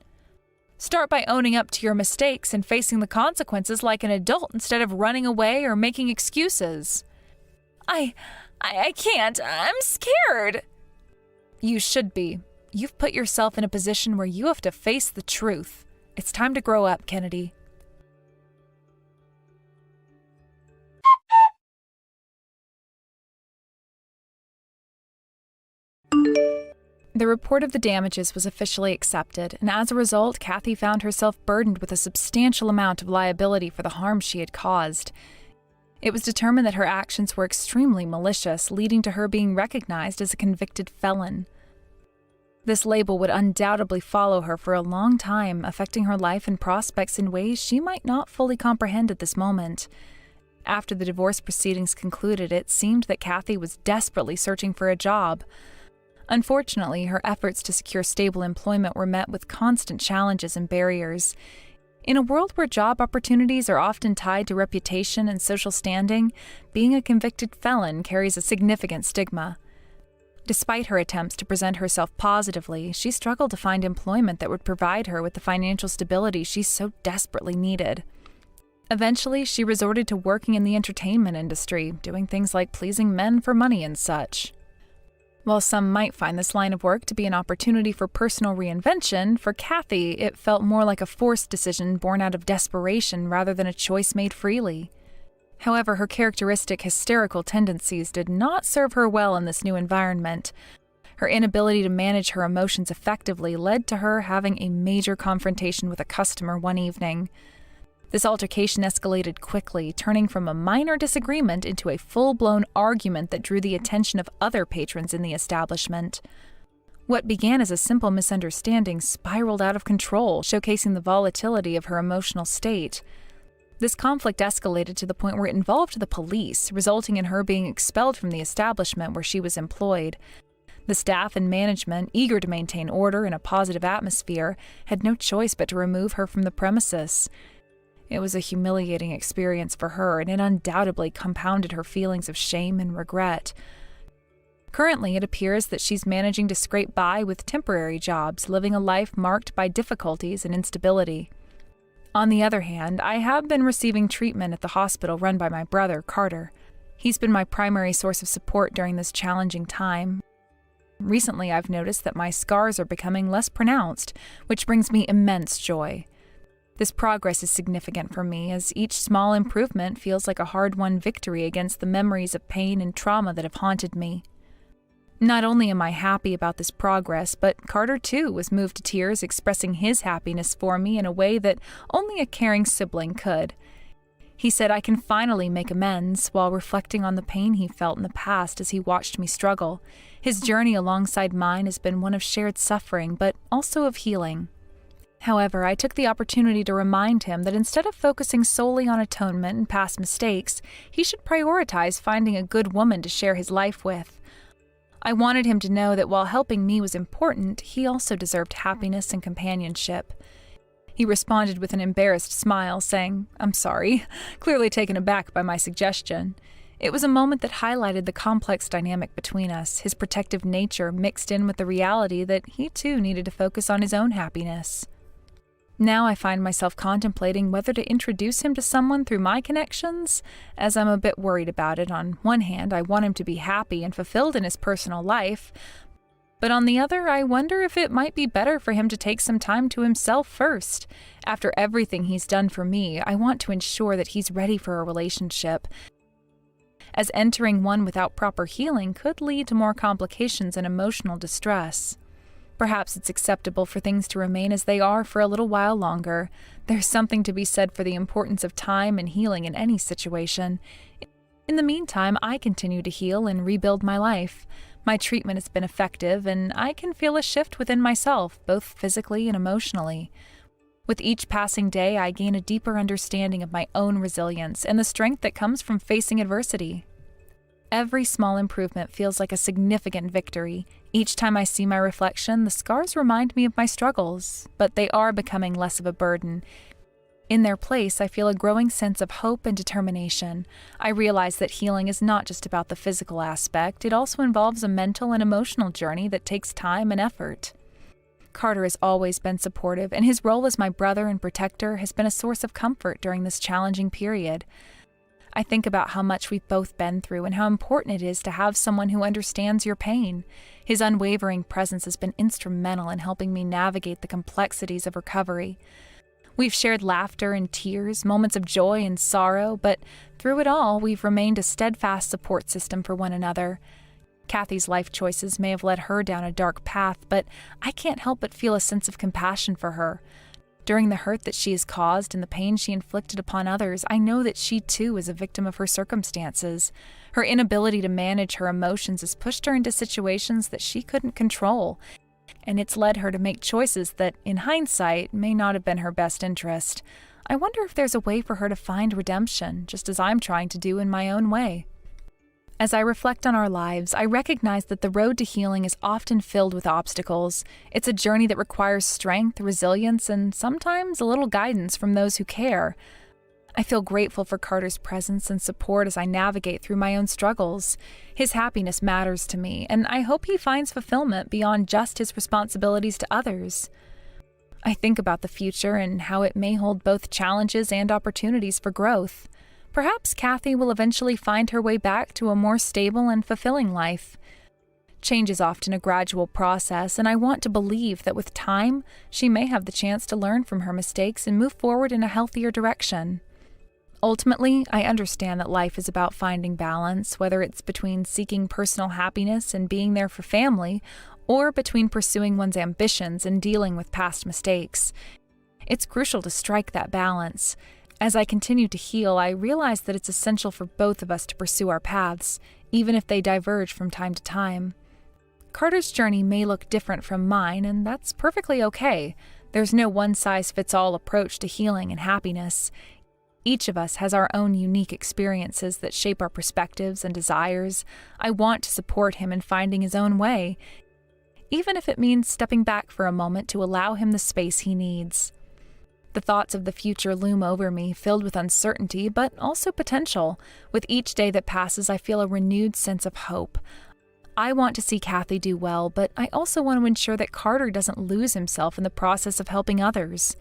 Start by owning up to your mistakes and facing the consequences like an adult instead of running away or making excuses. I can't. I'm scared. You should be. You've put yourself in a position where you have to face the truth. It's time to grow up, Kennedy. The report of the damages was officially accepted, and as a result, Kathy found herself burdened with a substantial amount of liability for the harm she had caused. It was determined that her actions were extremely malicious, leading to her being recognized as a convicted felon. This label would undoubtedly follow her for a long time, affecting her life and prospects in ways she might not fully comprehend at this moment. After the divorce proceedings concluded, it seemed that Kathy was desperately searching for a job. Unfortunately, her efforts to secure stable employment were met with constant challenges and barriers. In a world where job opportunities are often tied to reputation and social standing, being a convicted felon carries a significant stigma. Despite her attempts to present herself positively, she struggled to find employment that would provide her with the financial stability she so desperately needed. Eventually, she resorted to working in the entertainment industry, doing things like pleasing men for money and such. While some might find this line of work to be an opportunity for personal reinvention, for Kathy, it felt more like a forced decision born out of desperation rather than a choice made freely. However, her characteristic hysterical tendencies did not serve her well in this new environment. Her inability to manage her emotions effectively led to her having a major confrontation with a customer one evening. This altercation escalated quickly, turning from a minor disagreement into a full-blown argument that drew the attention of other patrons in the establishment. What began as a simple misunderstanding spiraled out of control, showcasing the volatility of her emotional state. This conflict escalated to the point where it involved the police, resulting in her being expelled from the establishment where she was employed. The staff and management, eager to maintain order and a positive atmosphere, had no choice but to remove her from the premises. It was a humiliating experience for her, and it undoubtedly compounded her feelings of shame and regret. Currently, it appears that she's managing to scrape by with temporary jobs, living a life marked by difficulties and instability. On the other hand, I have been receiving treatment at the hospital run by my brother, Carter. He's been my primary source of support during this challenging time. Recently, I've noticed that my scars are becoming less pronounced, which brings me immense joy. This progress is significant for me, as each small improvement feels like a hard-won victory against the memories of pain and trauma that have haunted me. Not only am I happy about this progress, but Carter too was moved to tears, expressing his happiness for me in a way that only a caring sibling could. He said I can finally make amends, while reflecting on the pain he felt in the past as he watched me struggle. His journey alongside mine has been one of shared suffering, but also of healing. However, I took the opportunity to remind him that instead of focusing solely on atonement and past mistakes, he should prioritize finding a good woman to share his life with. I wanted him to know that while helping me was important, he also deserved happiness and companionship. He responded with an embarrassed smile, saying, "I'm sorry," clearly taken aback by my suggestion. It was a moment that highlighted the complex dynamic between us, his protective nature mixed in with the reality that he too needed to focus on his own happiness. Now I find myself contemplating whether to introduce him to someone through my connections, as I'm a bit worried about it. On one hand, I want him to be happy and fulfilled in his personal life, but on the other, I wonder if it might be better for him to take some time to himself first. After everything he's done for me, I want to ensure that he's ready for a relationship, as entering one without proper healing could lead to more complications and emotional distress. Perhaps it's acceptable for things to remain as they are for a little while longer. There's something to be said for the importance of time and healing in any situation. In the meantime, I continue to heal and rebuild my life. My treatment has been effective, and I can feel a shift within myself, both physically and emotionally. With each passing day, I gain a deeper understanding of my own resilience and the strength that comes from facing adversity. Every small improvement feels like a significant victory. Each time I see my reflection, the scars remind me of my struggles, but they are becoming less of a burden. In their place, I feel a growing sense of hope and determination. I realize that healing is not just about the physical aspect, it also involves a mental and emotional journey that takes time and effort. Carter has always been supportive, and his role as my brother and protector has been a source of comfort during this challenging period. I think about how much we've both been through and how important it is to have someone who understands your pain. His unwavering presence has been instrumental in helping me navigate the complexities of recovery. We've shared laughter and tears, moments of joy and sorrow, but through it all, we've remained a steadfast support system for one another. Kathy's life choices may have led her down a dark path, but I can't help but feel a sense of compassion for her. During the hurt that she has caused and the pain she inflicted upon others, I know that she too is a victim of her circumstances. Her inability to manage her emotions has pushed her into situations that she couldn't control, and it's led her to make choices that, in hindsight, may not have been her best interest. I wonder if there's a way for her to find redemption, just as I'm trying to do in my own way. As I reflect on our lives, I recognize that the road to healing is often filled with obstacles. It's a journey that requires strength, resilience, and sometimes a little guidance from those who care. I feel grateful for Carter's presence and support as I navigate through my own struggles. His happiness matters to me, and I hope he finds fulfillment beyond just his responsibilities to others. I think about the future and how it may hold both challenges and opportunities for growth. Perhaps Kathy will eventually find her way back to a more stable and fulfilling life. Change is often a gradual process, and I want to believe that with time, she may have the chance to learn from her mistakes and move forward in a healthier direction. Ultimately, I understand that life is about finding balance, whether it's between seeking personal happiness and being there for family, or between pursuing one's ambitions and dealing with past mistakes. It's crucial to strike that balance. As I continue to heal, I realize that it's essential for both of us to pursue our paths, even if they diverge from time to time. Carter's journey may look different from mine, and that's perfectly okay. There's no one-size-fits-all approach to healing and happiness. Each of us has our own unique experiences that shape our perspectives and desires. I want to support him in finding his own way, even if it means stepping back for a moment to allow him the space he needs. The thoughts of the future loom over me, filled with uncertainty, but also potential. With each day that passes, I feel a renewed sense of hope. I want to see Kathy do well, but I also want to ensure that Carter doesn't lose himself in the process of helping others.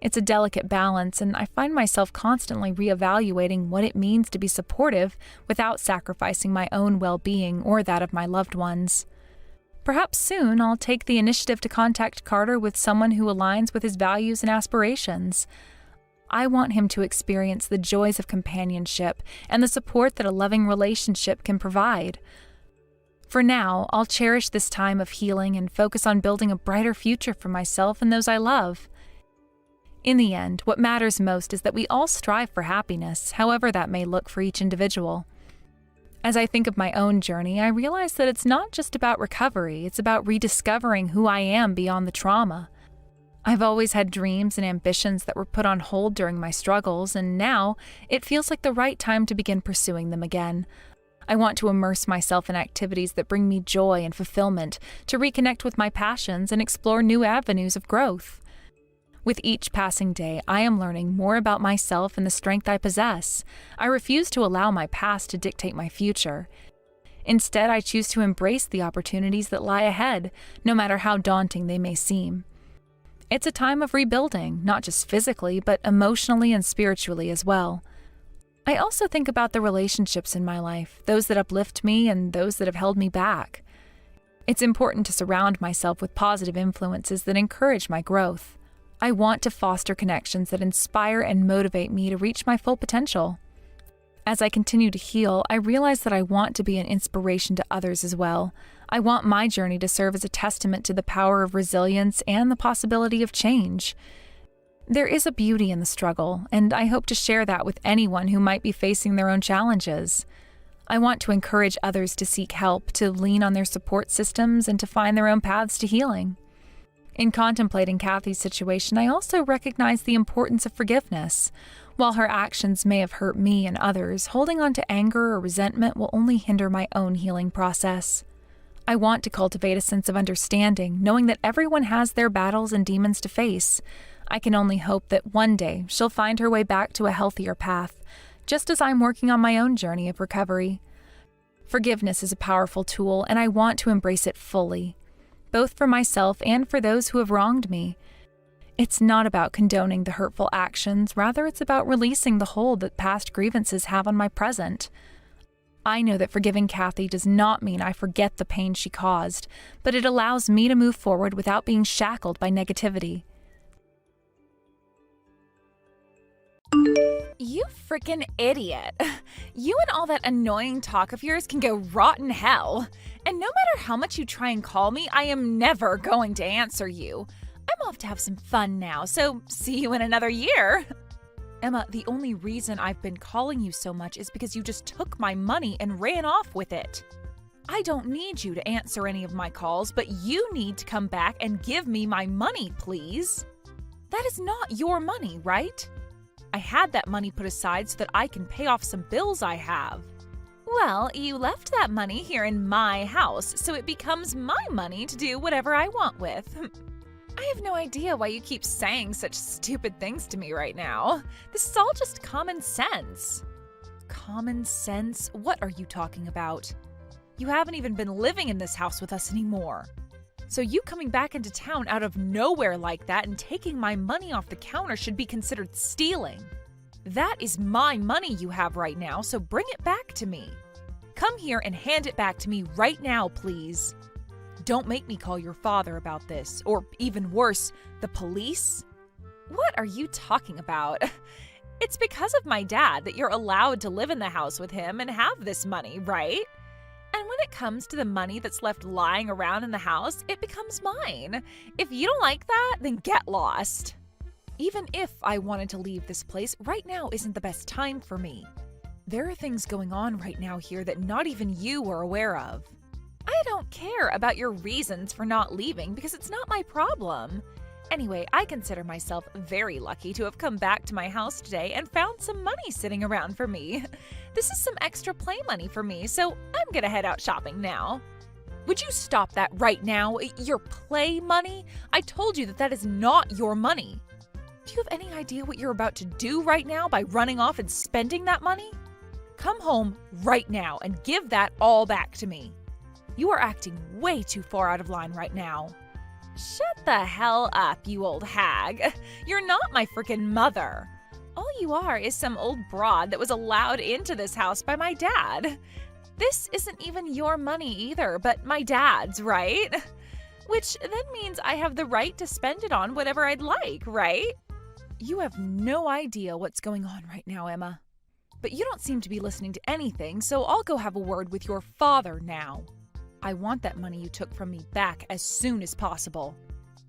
It's a delicate balance, and I find myself constantly reevaluating what it means to be supportive without sacrificing my own well-being or that of my loved ones. Perhaps soon I'll take the initiative to contact Carter with someone who aligns with his values and aspirations. I want him to experience the joys of companionship and the support that a loving relationship can provide. For now, I'll cherish this time of healing and focus on building a brighter future for myself and those I love. In the end, what matters most is that we all strive for happiness, however that may look for each individual. As I think of my own journey, I realize that it's not just about recovery, it's about rediscovering who I am beyond the trauma. I've always had dreams and ambitions that were put on hold during my struggles, and now it feels like the right time to begin pursuing them again. I want to immerse myself in activities that bring me joy and fulfillment, to reconnect with my passions and explore new avenues of growth. With each passing day, I am learning more about myself and the strength I possess. I refuse to allow my past to dictate my future. Instead, I choose to embrace the opportunities that lie ahead, no matter how daunting they may seem. It's a time of rebuilding, not just physically, but emotionally and spiritually as well. I also think about the relationships in my life, those that uplift me and those that have held me back. It's important to surround myself with positive influences that encourage my growth. I want to foster connections that inspire and motivate me to reach my full potential. As I continue to heal, I realize that I want to be an inspiration to others as well. I want my journey to serve as a testament to the power of resilience and the possibility of change. There is a beauty in the struggle, and I hope to share that with anyone who might be facing their own challenges. I want to encourage others to seek help, to lean on their support systems, and to find their own paths to healing. In contemplating Kathy's situation, I also recognize the importance of forgiveness. While her actions may have hurt me and others, holding on to anger or resentment will only hinder my own healing process. I want to cultivate a sense of understanding, knowing that everyone has their battles and demons to face. I can only hope that one day she'll find her way back to a healthier path, just as I'm working on my own journey of recovery. Forgiveness is a powerful tool, and I want to embrace it fully, both for myself and for those who have wronged me. It's not about condoning the hurtful actions, rather it's about releasing the hold that past grievances have on my present. I know that forgiving Kathy does not mean I forget the pain she caused, but it allows me to move forward without being shackled by negativity. You frickin' idiot. You and all that annoying talk of yours can go rot in hell. And no matter how much you try and call me, I am never going to answer you. I'm off to have some fun now, so see you in another year. Emma, the only reason I've been calling you so much is because you just took my money and ran off with it. I don't need you to answer any of my calls, but you need to come back and give me my money, please. That is not your money, right? I had that money put aside so that I can pay off some bills I have. Well, you left that money here in my house, so it becomes my money to do whatever I want with. I have no idea why you keep saying such stupid things to me right now. This is all just common sense. Common sense? What are you talking about? You haven't even been living in this house with us anymore. So you coming back into town out of nowhere like that and taking my money off the counter should be considered stealing. That is my money you have right now, so bring it back to me. Come here and hand it back to me right now, please. Don't make me call your father about this, or even worse, the police. What are you talking about? It's because of my dad that you're allowed to live in the house with him and have this money, right? And when it comes to the money that's left lying around in the house, it becomes mine. If you don't like that, then get lost. Even if I wanted to leave this place, right now isn't the best time for me. There are things going on right now here that not even you are aware of. I don't care about your reasons for not leaving because it's not my problem. Anyway, I consider myself very lucky to have come back to my house today and found some money sitting around for me. This is some extra play money for me, so I'm gonna head out shopping now. Would you stop that right now? Your play money? I told you that that is not your money. Do you have any idea what you're about to do right now by running off and spending that money? Come home right now and give that all back to me. You are acting way too far out of line right now. Shut the hell up, you old hag. You're not my freaking mother. All you are is some old broad that was allowed into this house by my dad. This isn't even your money either, but my dad's, right? Which then means I have the right to spend it on whatever I'd like, right? You have no idea what's going on right now, Emma. But you don't seem to be listening to anything, so I'll go have a word with your father now. I want that money you took from me back as soon as possible.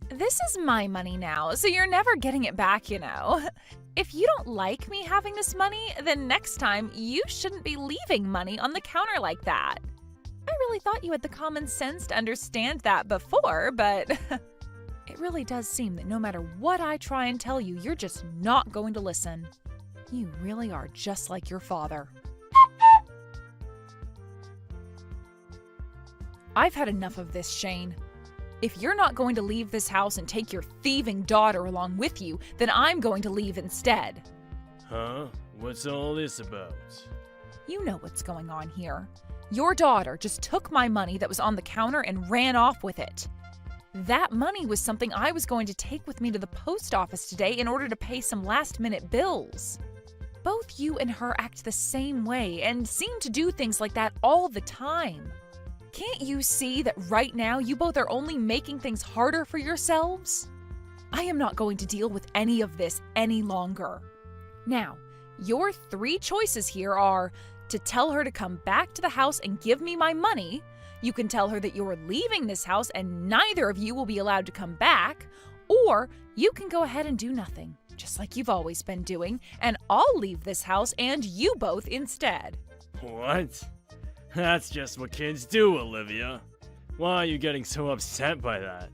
This is my money now, so you're never getting it back, you know. If you don't like me having this money, then next time you shouldn't be leaving money on the counter like that. I really thought you had the common sense to understand that before, but it really does seem that no matter what I try and tell you, you're just not going to listen. You really are just like your father. I've had enough of this, Shane. If you're not going to leave this house and take your thieving daughter along with you, then I'm going to leave instead. Huh? What's all this about? You know what's going on here. Your daughter just took my money that was on the counter and ran off with it. That money was something I was going to take with me to the post office today in order to pay some last-minute bills. Both you and her act the same way and seem to do things like that all the time. Can't you see that right now you both are only making things harder for yourselves? I am not going to deal with any of this any longer. Now, your 3 choices here are to tell her to come back to the house and give me my money. You can tell her that you're leaving this house and neither of you will be allowed to come back, or you can go ahead and do nothing, just like you've always been doing, and I'll leave this house and you both instead. What? That's just what kids do, Olivia. Why are you getting so upset by that?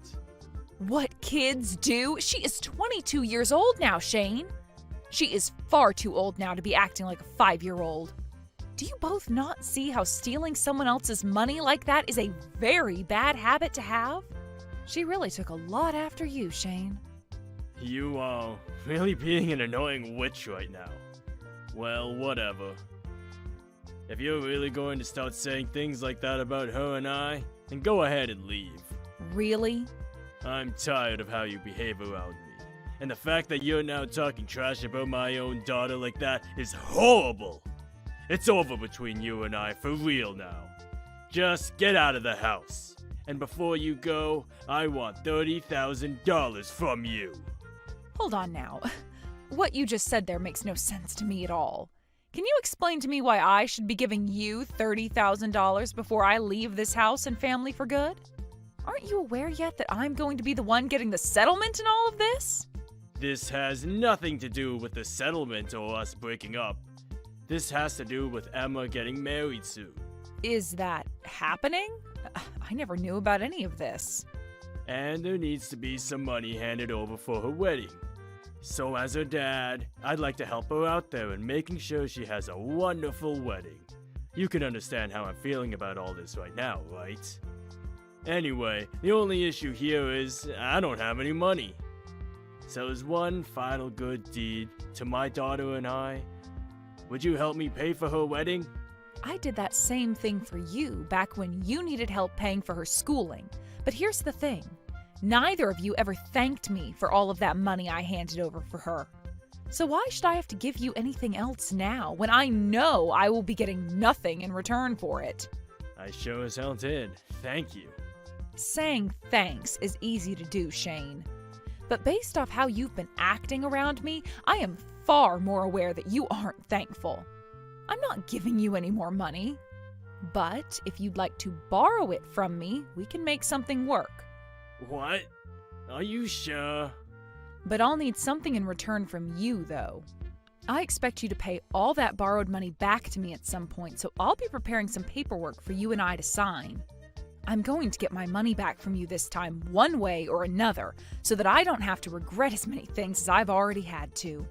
What kids do? She is 22 years old now, Shane. She is far too old now to be acting like a 5-year-old. Do you both not see how stealing someone else's money like that is a very bad habit to have? She really took a lot after you, Shane. You are really being an annoying witch right now. Well, whatever. If you're really going to start saying things like that about her and I, then go ahead and leave. Really? I'm tired of how you behave around me. And the fact that you're now talking trash about my own daughter like that is horrible. It's over between you and I for real now. Just get out of the house. And before you go, I want $30,000 from you. Hold on now. What you just said there makes no sense to me at all. Can you explain to me why I should be giving you $30,000 before I leave this house and family for good? Aren't you aware yet that I'm going to be the one getting the settlement in all of this? This has nothing to do with the settlement or us breaking up. This has to do with Emma getting married soon. Is that happening? I never knew about any of this. And there needs to be some money handed over for her wedding. So as her dad, I'd like to help her out there in making sure she has a wonderful wedding. You can understand how I'm feeling about all this right now, right? Anyway, the only issue here is I don't have any money. So as one final good deed to my daughter and I, would you help me pay for her wedding? I did that same thing for you back when you needed help paying for her schooling. But here's the thing. Neither of you ever thanked me for all of that money I handed over for her. So why should I have to give you anything else now when I know I will be getting nothing in return for it? I sure as hell did. Thank you. Saying thanks is easy to do, Shane. But based off how you've been acting around me, I am far more aware that you aren't thankful. I'm not giving you any more money. But if you'd like to borrow it from me, we can make something work. What? Are you sure? But I'll need something in return from you, though. I expect you to pay all that borrowed money back to me at some point, so I'll be preparing some paperwork for you and I to sign. I'm going to get my money back from you this time, one way or another, so that I don't have to regret as many things as I've already had to.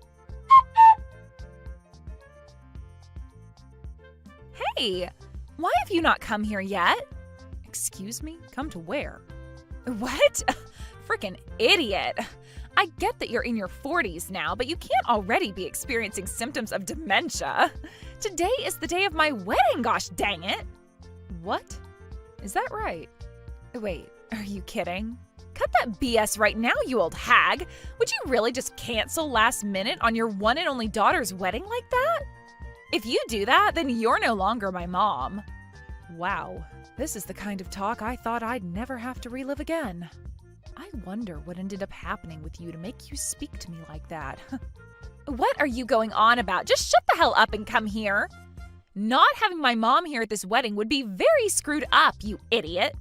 Hey, why have you not come here yet? Excuse me? Come to where? What? Frickin' idiot. I get that you're in your 40s now, but you can't already be experiencing symptoms of dementia. Today is the day of my wedding, gosh dang it. What? Is that right? Wait, are you kidding? Cut that BS right now, you old hag. Would you really just cancel last minute on your one and only daughter's wedding like that? If you do that, then you're no longer my mom. Wow, this is the kind of talk I thought I'd never have to relive again. I wonder what ended up happening with you to make you speak to me like that. What are you going on about? Just shut the hell up and come here. Not having my mom here at this wedding would be very screwed up, you idiot.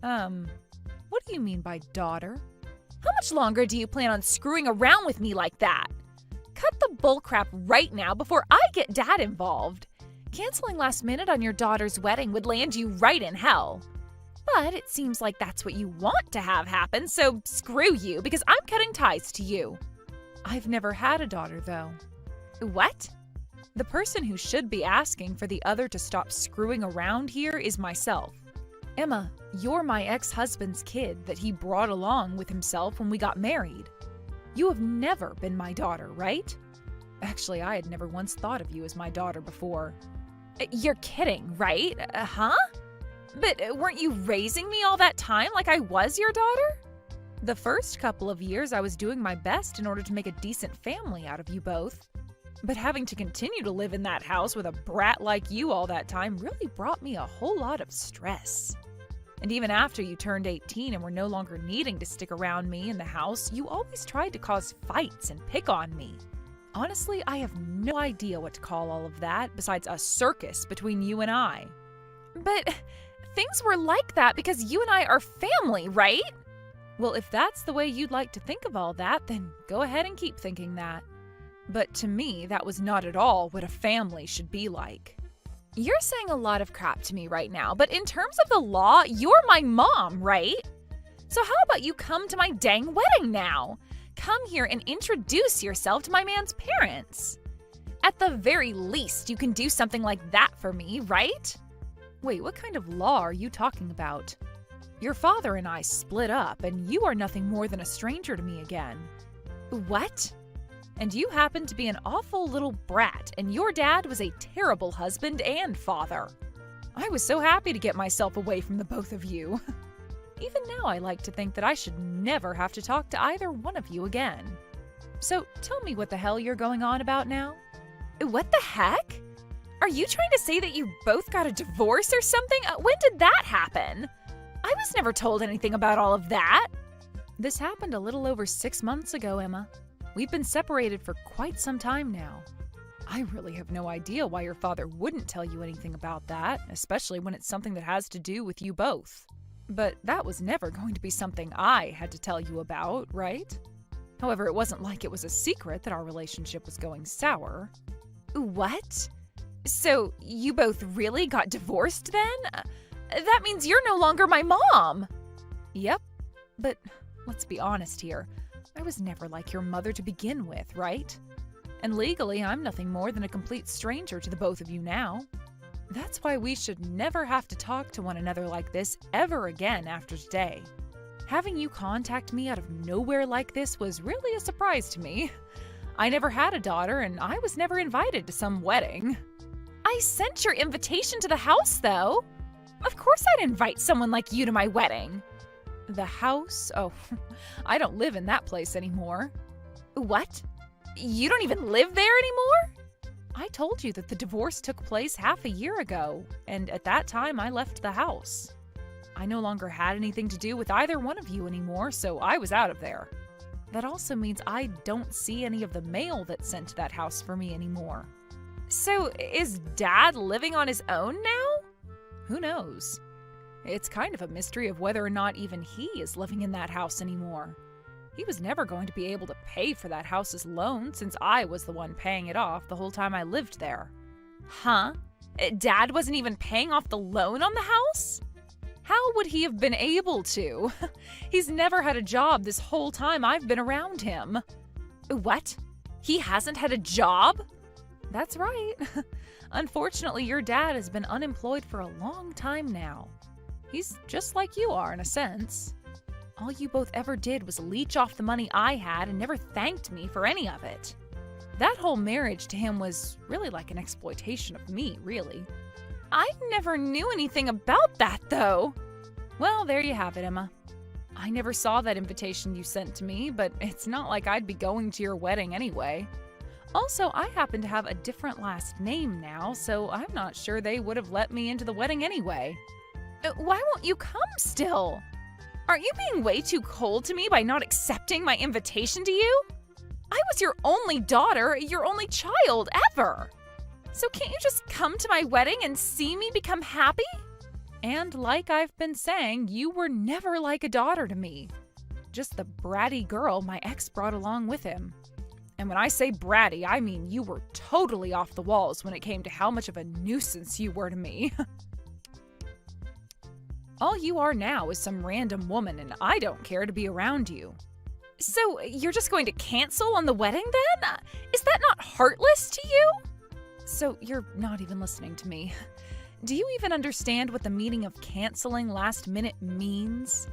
What do you mean by daughter? How much longer do you plan on screwing around with me like that? Cut the bullcrap right now before I get Dad involved. Canceling last minute on your daughter's wedding would land you right in hell. But it seems like that's what you want to have happen, so screw you because I'm cutting ties to you. I've never had a daughter, though. What? The person who should be asking for the other to stop screwing around here is myself. Emma, you're my ex-husband's kid that he brought along with himself when we got married. You have never been my daughter, right? Actually, I had never once thought of you as my daughter before. You're kidding, right? Huh? But weren't you raising me all that time like I was your daughter? The first couple of years, I was doing my best in order to make a decent family out of you both. But having to continue to live in that house with a brat like you all that time really brought me a whole lot of stress. And even after you turned 18 and were no longer needing to stick around me in the house, you always tried to cause fights and pick on me. Honestly, I have no idea what to call all of that besides a circus between you and I. But things were like that because you and I are family, right? Well, if that's the way you'd like to think of all that, then go ahead and keep thinking that. But to me, that was not at all what a family should be like. You're saying a lot of crap to me right now, but in terms of the law, you're my mom, right? So how about you come to my dang wedding now? Come here and introduce yourself to my man's parents. At the very least, you can do something like that for me, right? Wait, what kind of law are you talking about? Your father and I split up, and you are nothing more than a stranger to me again. What? And you happen to be an awful little brat, and your dad was a terrible husband and father. I was so happy to get myself away from the both of you. Even now, I like to think that I should never have to talk to either one of you again. So tell me what the hell you're going on about now? What the heck? Are you trying to say that you both got a divorce or something? When did that happen? I was never told anything about all of that. This happened a little over 6 months ago, Emma. We've been separated for quite some time now. I really have no idea why your father wouldn't tell you anything about that, especially when it's something that has to do with you both. But that was never going to be something I had to tell you about, right? However, it wasn't like it was a secret that our relationship was going sour. What? So you both really got divorced then? That means you're no longer my mom. Yep, but let's be honest here. I was never like your mother to begin with, right? And legally, I'm nothing more than a complete stranger to the both of you now. That's why we should never have to talk to one another like this ever again after today. Having you contact me out of nowhere like this was really a surprise to me. I never had a daughter, and I was never invited to some wedding. I sent your invitation to the house, though. Of course I'd invite someone like you to my wedding. The house? Oh, I don't live in that place anymore. What? You don't even live there anymore? I told you that the divorce took place half a year ago, and at that time I left the house. I no longer had anything to do with either one of you anymore, so I was out of there. That also means I don't see any of the mail that's sent to that house for me anymore. So is Dad living on his own now? Who knows? It's kind of a mystery of whether or not even he is living in that house anymore. He was never going to be able to pay for that house's loan since I was the one paying it off the whole time I lived there. Huh? Dad wasn't even paying off the loan on the house? How would he have been able to? He's never had a job this whole time I've been around him. What? He hasn't had a job? That's right. Unfortunately, your dad has been unemployed for a long time now. He's just like you are in a sense. All you both ever did was leech off the money I had and never thanked me for any of it. That whole marriage to him was really like an exploitation of me, really. I never knew anything about that, though. Well, there you have it, Emma. I never saw that invitation you sent to me, but it's not like I'd be going to your wedding anyway. Also, I happen to have a different last name now, so I'm not sure they would have let me into the wedding anyway. Why won't you come still? Aren't you being way too cold to me by not accepting my invitation to you? I was your only daughter, your only child ever. So can't you just come to my wedding and see me become happy? And like I've been saying, you were never like a daughter to me. Just the bratty girl my ex brought along with him. And when I say bratty, I mean you were totally off the walls when it came to how much of a nuisance you were to me. All you are now is some random woman, and I don't care to be around you. So you're just going to cancel on the wedding then? Is that not heartless to you? So you're not even listening to me. Do you even understand what the meaning of canceling last minute means?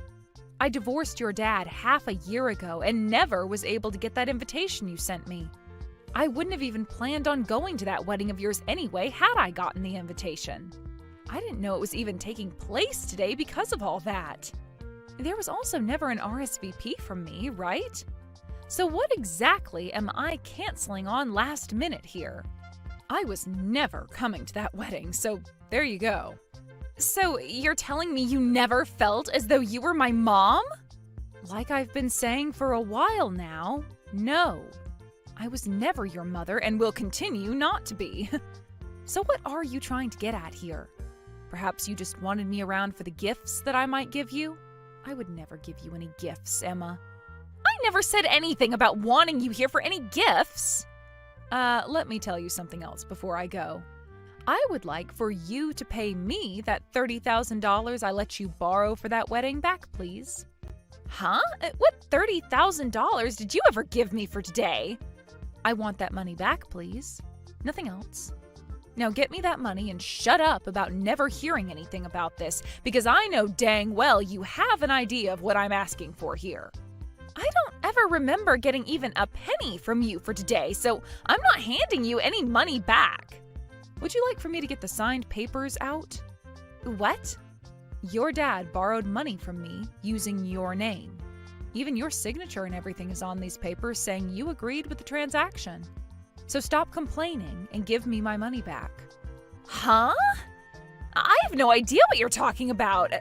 I divorced your dad half a year ago and never was able to get that invitation you sent me. I wouldn't have even planned on going to that wedding of yours anyway had I gotten the invitation. I didn't know it was even taking place today because of all that. There was also never an RSVP from me, right? So what exactly am I canceling on last minute here? I was never coming to that wedding, so there you go. So you're telling me you never felt as though you were my mom? Like I've been saying for a while now, no. I was never your mother and will continue not to be. So what are you trying to get at here? Perhaps you just wanted me around for the gifts that I might give you? I would never give you any gifts, Emma. I never said anything about wanting you here for any gifts. Let me tell you something else before I go. I would like for you to pay me that $30,000 I let you borrow for that wedding back, please. Huh? What $30,000 did you ever give me for today? I want that money back, please. Nothing else. Now get me that money and shut up about never hearing anything about this, because I know dang well you have an idea of what I'm asking for here. I don't ever remember getting even a penny from you for today, so I'm not handing you any money back. Would you like for me to get the signed papers out? What? Your dad borrowed money from me using your name. Even your signature and everything is on these papers saying you agreed with the transaction. So stop complaining and give me my money back. Huh? I have no idea what you're talking about.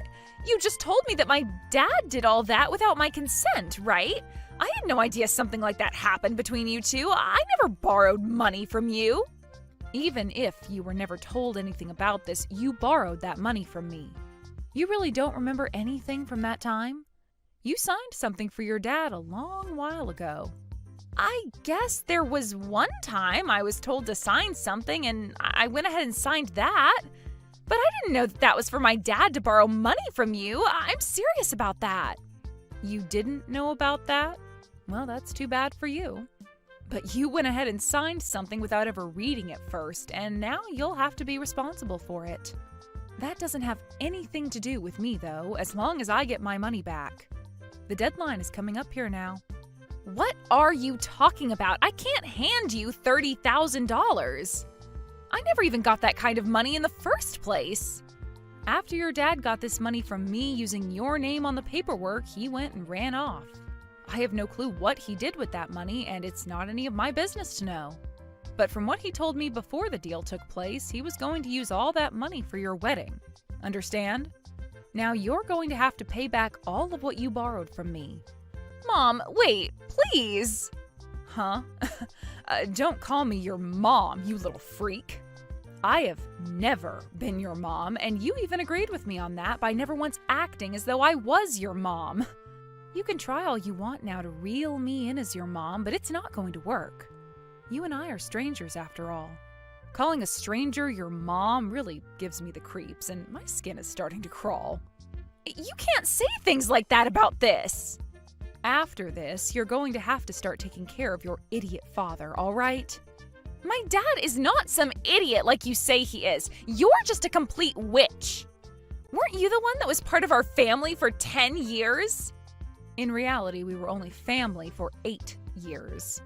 You just told me that my dad did all that without my consent, right? I had no idea something like that happened between you two. I never borrowed money from you. Even if you were never told anything about this, you borrowed that money from me. You really don't remember anything from that time? You signed something for your dad a long while ago. I guess there was one time I was told to sign something and I went ahead and signed that. But I didn't know that was for my dad to borrow money from you. I'm serious about that. You didn't know about that? Well, that's too bad for you. But you went ahead and signed something without ever reading it first, and now you'll have to be responsible for it. That doesn't have anything to do with me, though, as long as I get my money back. The deadline is coming up here now. What are you talking about? I can't hand you $30,000. I never even got that kind of money in the first place. After your dad got this money from me using your name on the paperwork, he went and ran off. I have no clue what he did with that money, and it's not any of my business to know. But from what he told me before the deal took place, he was going to use all that money for your wedding. Understand? Now you're going to have to pay back all of what you borrowed from me. Mom, wait, please. Huh? Don't call me your mom, you little freak. I have never been your mom, and you even agreed with me on that by never once acting as though I was your mom. You can try all you want now to reel me in as your mom, but it's not going to work. You and I are strangers after all. Calling a stranger your mom really gives me the creeps, and my skin is starting to crawl. You can't say things like that about this. After this, you're going to have to start taking care of your idiot father, all right? My dad is not some idiot like you say he is. You're just a complete witch. Weren't you the one that was part of our family for 10 years? In reality, we were only family for 8 years.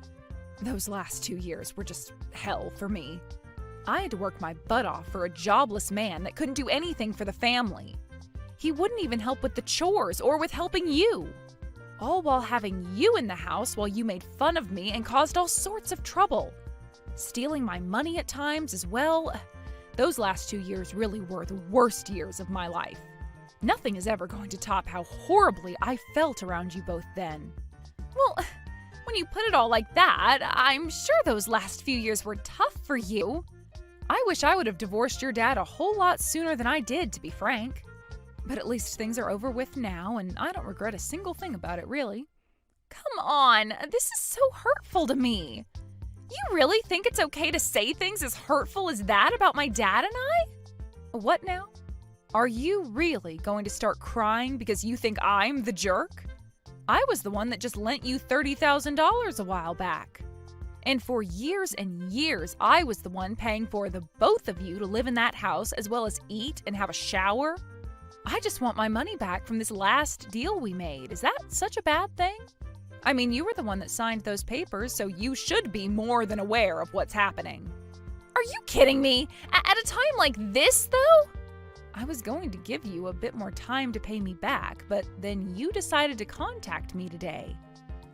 Those last 2 years were just hell for me. I had to work my butt off for a jobless man that couldn't do anything for the family. He wouldn't even help with the chores or with helping you. All while having you in the house while you made fun of me and caused all sorts of trouble. Stealing my money at times as well. Those last 2 years really were the worst years of my life. Nothing is ever going to top how horribly I felt around you both then. Well, when you put it all like that, I'm sure those last few years were tough for you. I wish I would have divorced your dad a whole lot sooner than I did, to be frank. But at least things are over with now, and I don't regret a single thing about it, really. Come on, this is so hurtful to me. You really think it's okay to say things as hurtful as that about my dad and I? What now? Are you really going to start crying because you think I'm the jerk? I was the one that just lent you $30,000 a while back. And for years and years, I was the one paying for the both of you to live in that house as well as eat and have a shower. I just want my money back from this last deal we made. Is that such a bad thing? I mean, you were the one that signed those papers, so you should be more than aware of what's happening. Are you kidding me? At a time like this, though? I was going to give you a bit more time to pay me back, but then you decided to contact me today.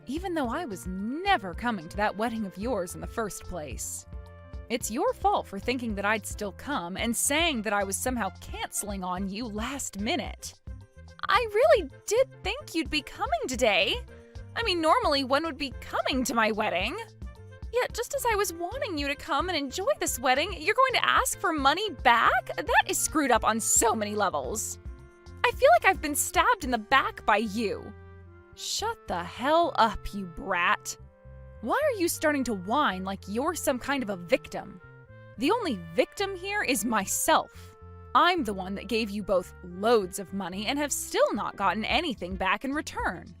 Even though I was never coming to that wedding of yours in the first place. It's your fault for thinking that I'd still come and saying that I was somehow canceling on you last minute. I really did think you'd be coming today. I mean, normally one would be coming to my wedding. Yet just as I was wanting you to come and enjoy this wedding, you're going to ask for money back? That is screwed up on so many levels. I feel like I've been stabbed in the back by you. Shut the hell up, you brat. Why are you starting to whine like you're some kind of a victim? The only victim here is myself. I'm the one that gave you both loads of money and have still not gotten anything back in return.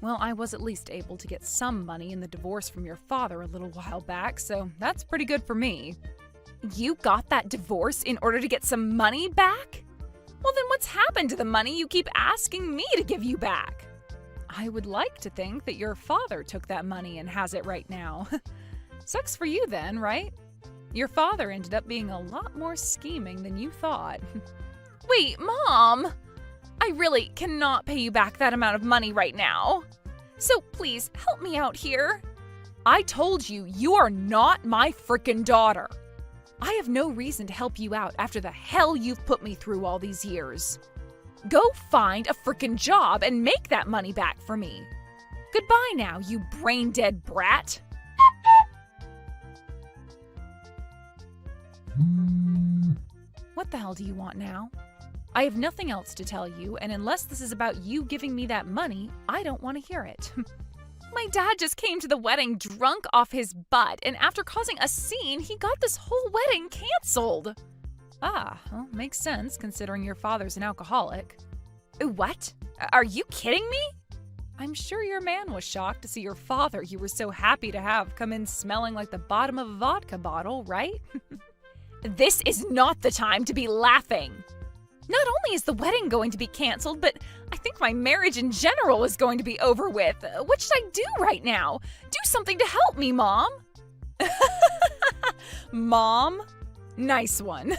Well, I was at least able to get some money in the divorce from your father a little while back, so that's pretty good for me. You got that divorce in order to get some money back? Well, then what's happened to the money you keep asking me to give you back? I would like to think that your father took that money and has it right now. Sucks for you then, right? Your father ended up being a lot more scheming than you thought. Wait, Mom! I really cannot pay you back that amount of money right now. So please, help me out here. I told you, you are not my frickin' daughter. I have no reason to help you out after the hell you've put me through all these years. Go find a frickin' job and make that money back for me. Goodbye now, you brain-dead brat. What the hell do you want now? I have nothing else to tell you, and unless this is about you giving me that money, I don't want to hear it. My dad just came to the wedding drunk off his butt, and after causing a scene, he got this whole wedding canceled. Ah, well, makes sense considering your father's an alcoholic. What? Are you kidding me? I'm sure your man was shocked to see your father you were so happy to have come in smelling like the bottom of a vodka bottle, right? This is not the time to be laughing. Not only is the wedding going to be canceled, but I think my marriage in general is going to be over with. What should I do right now? Do something to help me, Mom. Mom? Nice one.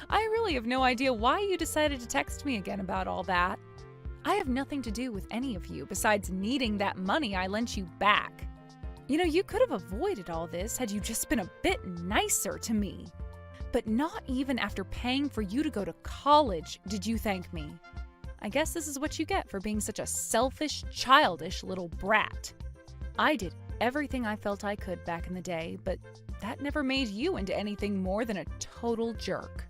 I really have no idea why you decided to text me again about all that. I have nothing to do with any of you besides needing that money I lent you back. You know, you could have avoided all this had you just been a bit nicer to me. But not even after paying for you to go to college did you thank me. I guess this is what you get for being such a selfish, childish little brat. I did everything I felt I could back in the day, but that never made you into anything more than a total jerk.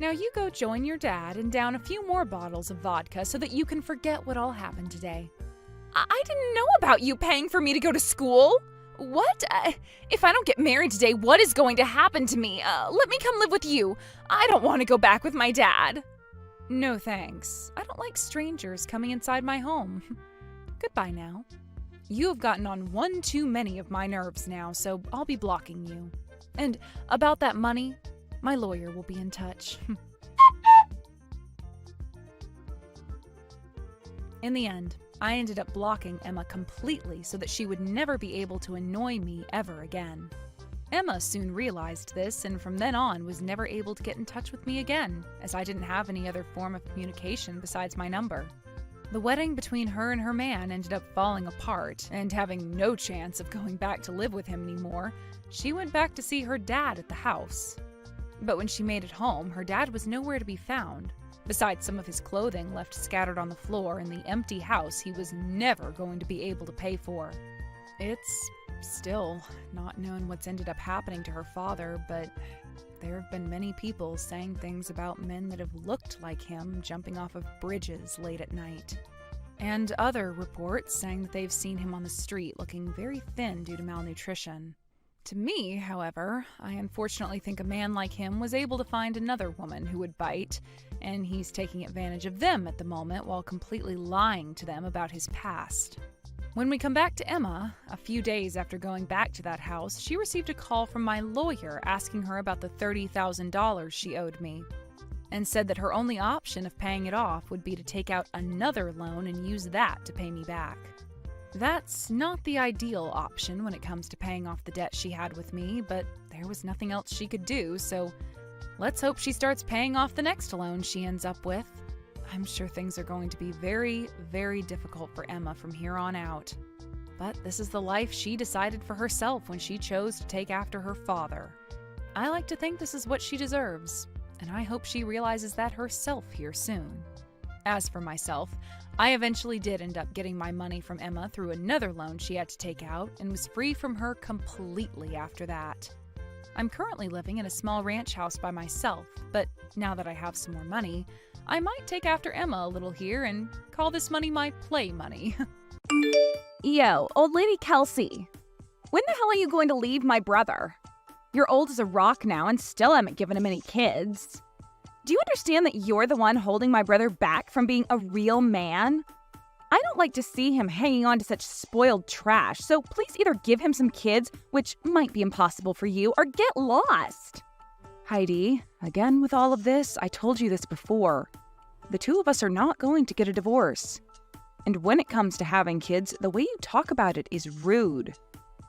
Now you go join your dad and down a few more bottles of vodka so that you can forget what all happened today. I didn't know about you paying for me to go to school. What? If I don't get married today, what is going to happen to me? Let me come live with you. I don't want to go back with my dad. No thanks. I don't like strangers coming inside my home. Goodbye now. You have gotten on one too many of my nerves now, so I'll be blocking you. And about that money, my lawyer will be in touch. In the end, I ended up blocking Emma completely so that she would never be able to annoy me ever again. Emma soon realized this and from then on was never able to get in touch with me again, as I didn't have any other form of communication besides my number. The wedding between her and her man ended up falling apart, and having no chance of going back to live with him anymore, she went back to see her dad at the house. But when she made it home, her dad was nowhere to be found, besides some of his clothing left scattered on the floor in the empty house he was never going to be able to pay for. It's still not known what's ended up happening to her father, but there have been many people saying things about men that have looked like him jumping off of bridges late at night. And other reports saying that they've seen him on the street looking very thin due to malnutrition. To me, however, I unfortunately think a man like him was able to find another woman who would bite, and he's taking advantage of them at the moment while completely lying to them about his past. When we come back to Emma, a few days after going back to that house, she received a call from my lawyer asking her about the $30,000 she owed me, and said that her only option of paying it off would be to take out another loan and use that to pay me back. That's not the ideal option when it comes to paying off the debt she had with me, but there was nothing else she could do, so let's hope she starts paying off the next loan she ends up with. I'm sure things are going to be very, very difficult for Emma from here on out. But this is the life she decided for herself when she chose to take after her father. I like to think this is what she deserves, and I hope she realizes that herself here soon. As for myself, I eventually did end up getting my money from Emma through another loan she had to take out and was free from her completely after that. I'm currently living in a small ranch house by myself, but now that I have some more money, I might take after Emma a little here and call this money my play money. Yo, old lady Kelsey, when the hell are you going to leave my brother? You're old as a rock now and still haven't given him any kids. Do you understand that you're the one holding my brother back from being a real man? I don't like to see him hanging on to such spoiled trash, so please either give him some kids, which might be impossible for you, or get lost. Heidi, again with all of this, I told you this before. The two of us are not going to get a divorce. And when it comes to having kids, the way you talk about it is rude.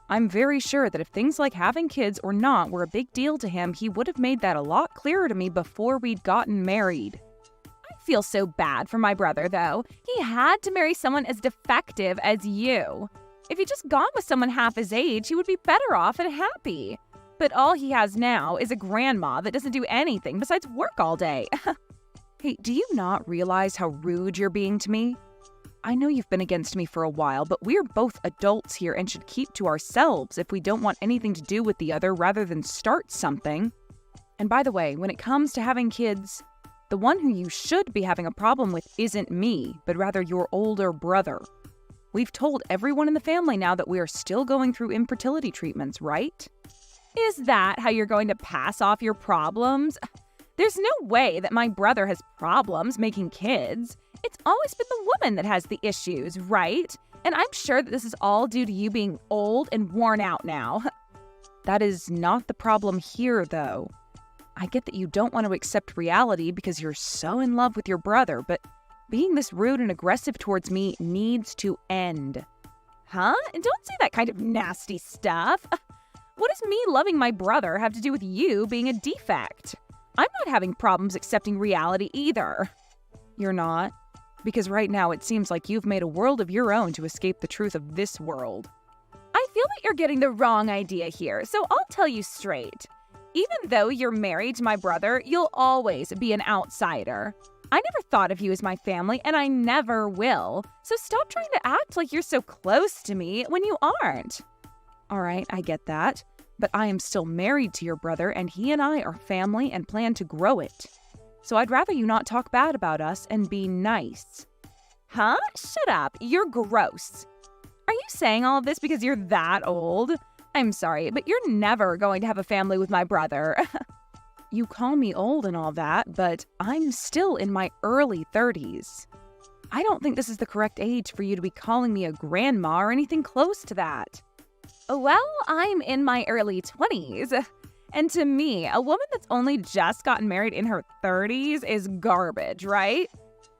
I'm very sure that if things like having kids or not were a big deal to him, he would have made that a lot clearer to me before we'd gotten married. I feel so bad for my brother, though. He had to marry someone as defective as you. If he'd just gone with someone half his age, he would be better off and happy. But all he has now is a grandma that doesn't do anything besides work all day. Hey, do you not realize how rude you're being to me? I know you've been against me for a while, but we're both adults here and should keep to ourselves if we don't want anything to do with the other rather than start something. And by the way, when it comes to having kids, the one who you should be having a problem with isn't me, but rather your older brother. We've told everyone in the family now that we are still going through infertility treatments, right? Is that how you're going to pass off your problems? There's no way that my brother has problems making kids. It's always been the woman that has the issues, right? And I'm sure that this is all due to you being old and worn out now. That is not the problem here, though. I get that you don't want to accept reality because you're so in love with your brother, but being this rude and aggressive towards me needs to end. Huh? And don't say that kind of nasty stuff. What does me loving my brother have to do with you being a defect? I'm not having problems accepting reality either. You're not? Because right now it seems like you've made a world of your own to escape the truth of this world. I feel that you're getting the wrong idea here, so I'll tell you straight. Even though you're married to my brother, you'll always be an outsider. I never thought of you as my family, and I never will. So stop trying to act like you're so close to me when you aren't. All right, I get that. But I am still married to your brother, and he and I are family and plan to grow it. So I'd rather you not talk bad about us and be nice. Huh? Shut up. You're gross. Are you saying all of this because you're that old? I'm sorry, but you're never going to have a family with my brother. You call me old and all that, but I'm still in my early 30s. I don't think this is the correct age for you to be calling me a grandma or anything close to that. Well, I'm in my early 20s. And to me, a woman that's only just gotten married in her 30s is garbage, right?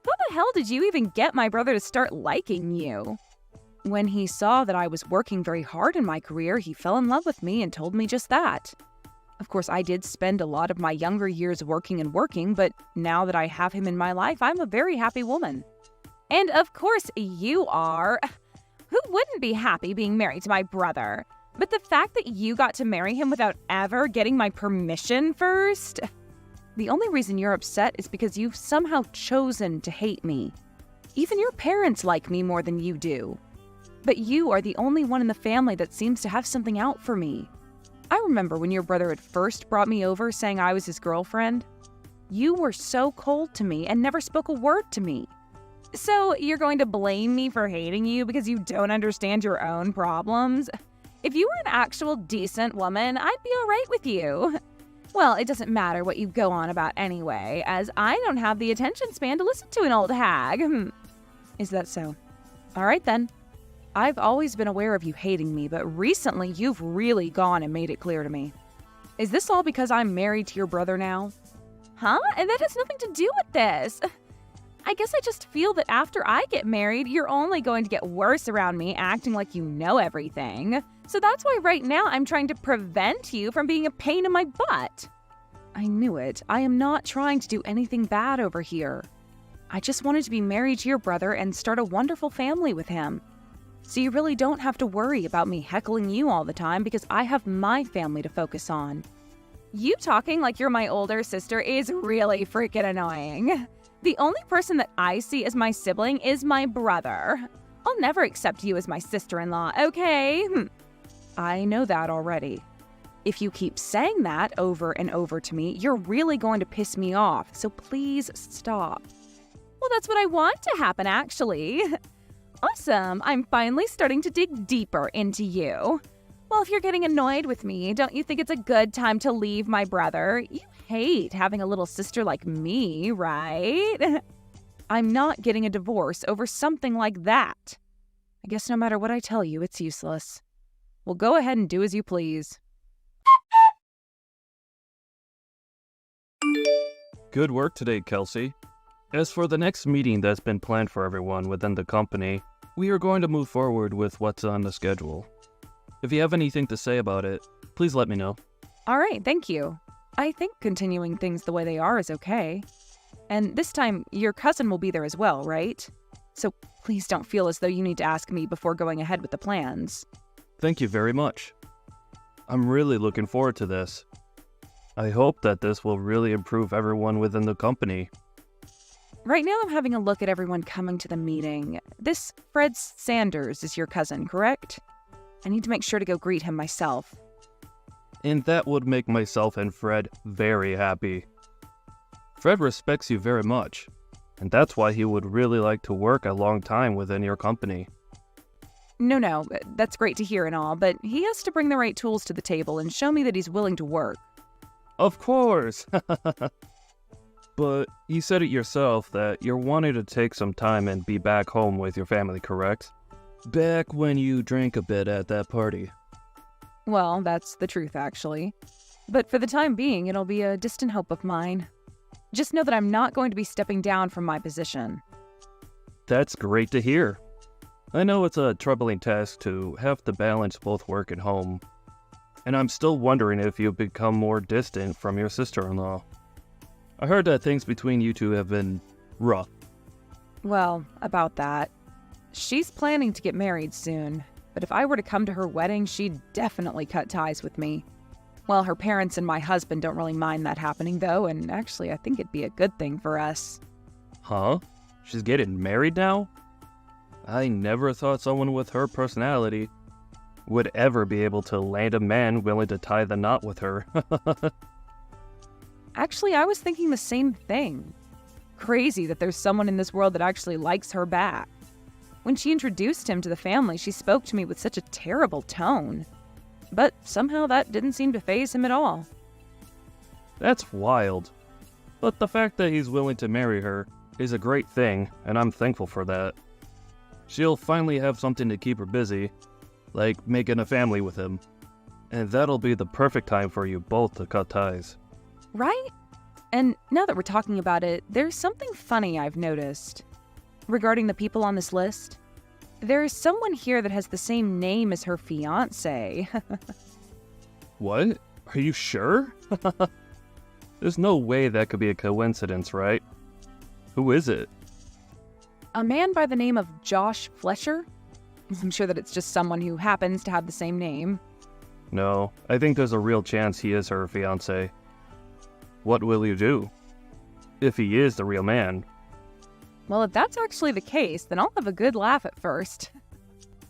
How the hell did you even get my brother to start liking you? When he saw that I was working very hard in my career, he fell in love with me and told me just that. Of course, I did spend a lot of my younger years working, but now that I have him in my life, I'm a very happy woman. And of course you are. Who wouldn't be happy being married to my brother? But the fact that you got to marry him without ever getting my permission first? The only reason you're upset is because you've somehow chosen to hate me. Even your parents like me more than you do. But you are the only one in the family that seems to have something out for me. I remember when your brother had first brought me over saying I was his girlfriend. You were so cold to me and never spoke a word to me. So you're going to blame me for hating you because you don't understand your own problems? If you were an actual decent woman, I'd be all right with you. Well, it doesn't matter what you go on about anyway, as I don't have the attention span to listen to an old hag. Is that so? All right then. I've always been aware of you hating me, but recently you've really gone and made it clear to me. Is this all because I'm married to your brother now? Huh? And that has nothing to do with this. I guess I just feel that after I get married, you're only going to get worse around me, acting like you know everything. So that's why right now I'm trying to prevent you from being a pain in my butt. I knew it. I am not trying to do anything bad over here. I just wanted to be married to your brother and start a wonderful family with him. So you really don't have to worry about me heckling you all the time because I have my family to focus on. You talking like you're my older sister is really freaking annoying. The only person that I see as my sibling is my brother. I'll never accept you as my sister-in-law, okay? I know that already. If you keep saying that over and over to me, you're really going to piss me off, so please stop. Well, that's what I want to happen, actually. Awesome, I'm finally starting to dig deeper into you. Well, if you're getting annoyed with me, don't you think it's a good time to leave my brother? You hate having a little sister like me, right? I'm not getting a divorce over something like that. I guess no matter what I tell you, it's useless. Well, go ahead and do as you please. Good work today, Kelsey. As for the next meeting that's been planned for everyone within the company, we are going to move forward with what's on the schedule. If you have anything to say about it, please let me know. All right, thank you. I think continuing things the way they are is okay. And this time, your cousin will be there as well, right? So please don't feel as though you need to ask me before going ahead with the plans. Thank you very much. I'm really looking forward to this. I hope that this will really improve everyone within the company. Right now, I'm having a look at everyone coming to the meeting. This Fred Sanders is your cousin, correct? I need to make sure to go greet him myself. And that would make myself and Fred very happy. Fred respects you very much, and that's why he would really like to work a long time within your company. No, that's great to hear and all, but he has to bring the right tools to the table and show me that he's willing to work. Of course! But you said it yourself that you're wanting to take some time and be back home with your family, correct? Back when you drank a bit at that party. Well, that's the truth, actually. But for the time being, it'll be a distant hope of mine. Just know that I'm not going to be stepping down from my position. That's great to hear. I know it's a troubling task to have to balance both work and home. And I'm still wondering if you've become more distant from your sister-in-law. I heard that things between you two have been rough. Well, about that. She's planning to get married soon, but if I were to come to her wedding, she'd definitely cut ties with me. Well, her parents and my husband don't really mind that happening, though, and actually I think it'd be a good thing for us. Huh? She's getting married now? I never thought someone with her personality would ever be able to land a man willing to tie the knot with her. Actually, I was thinking the same thing. Crazy that there's someone in this world that actually likes her back. When she introduced him to the family, she spoke to me with such a terrible tone. But somehow that didn't seem to faze him at all. That's wild. But the fact that he's willing to marry her is a great thing, and I'm thankful for that. She'll finally have something to keep her busy, like making a family with him. And that'll be the perfect time for you both to cut ties. Right? And now that we're talking about it, there's something funny I've noticed. Regarding the people on this list, there's someone here that has the same name as her fiancé. What? Are you sure? There's no way that could be a coincidence, right? Who is it? A man by the name of Josh Fletcher? I'm sure that it's just someone who happens to have the same name. No, I think there's a real chance he is her fiancé. What will you do? If he is the real man. Well, if that's actually the case, then I'll have a good laugh at first.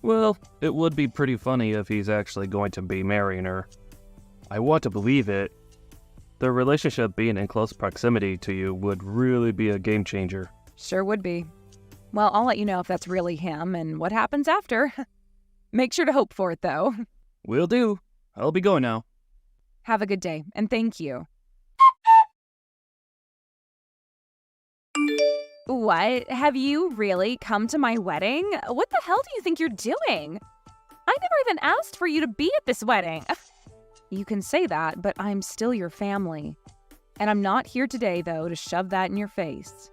Well, it would be pretty funny if he's actually going to be marrying her. I want to believe it. Their relationship being in close proximity to you would really be a game changer. Sure would be. Well, I'll let you know if that's really him and what happens after. Make sure to hope for it, though. Will do. I'll be going now. Have a good day, and thank you. What? Have you really come to my wedding? What the hell do you think you're doing? I never even asked for you to be at this wedding. You can say that, but I'm still your family. And I'm not here today, though, to shove that in your face.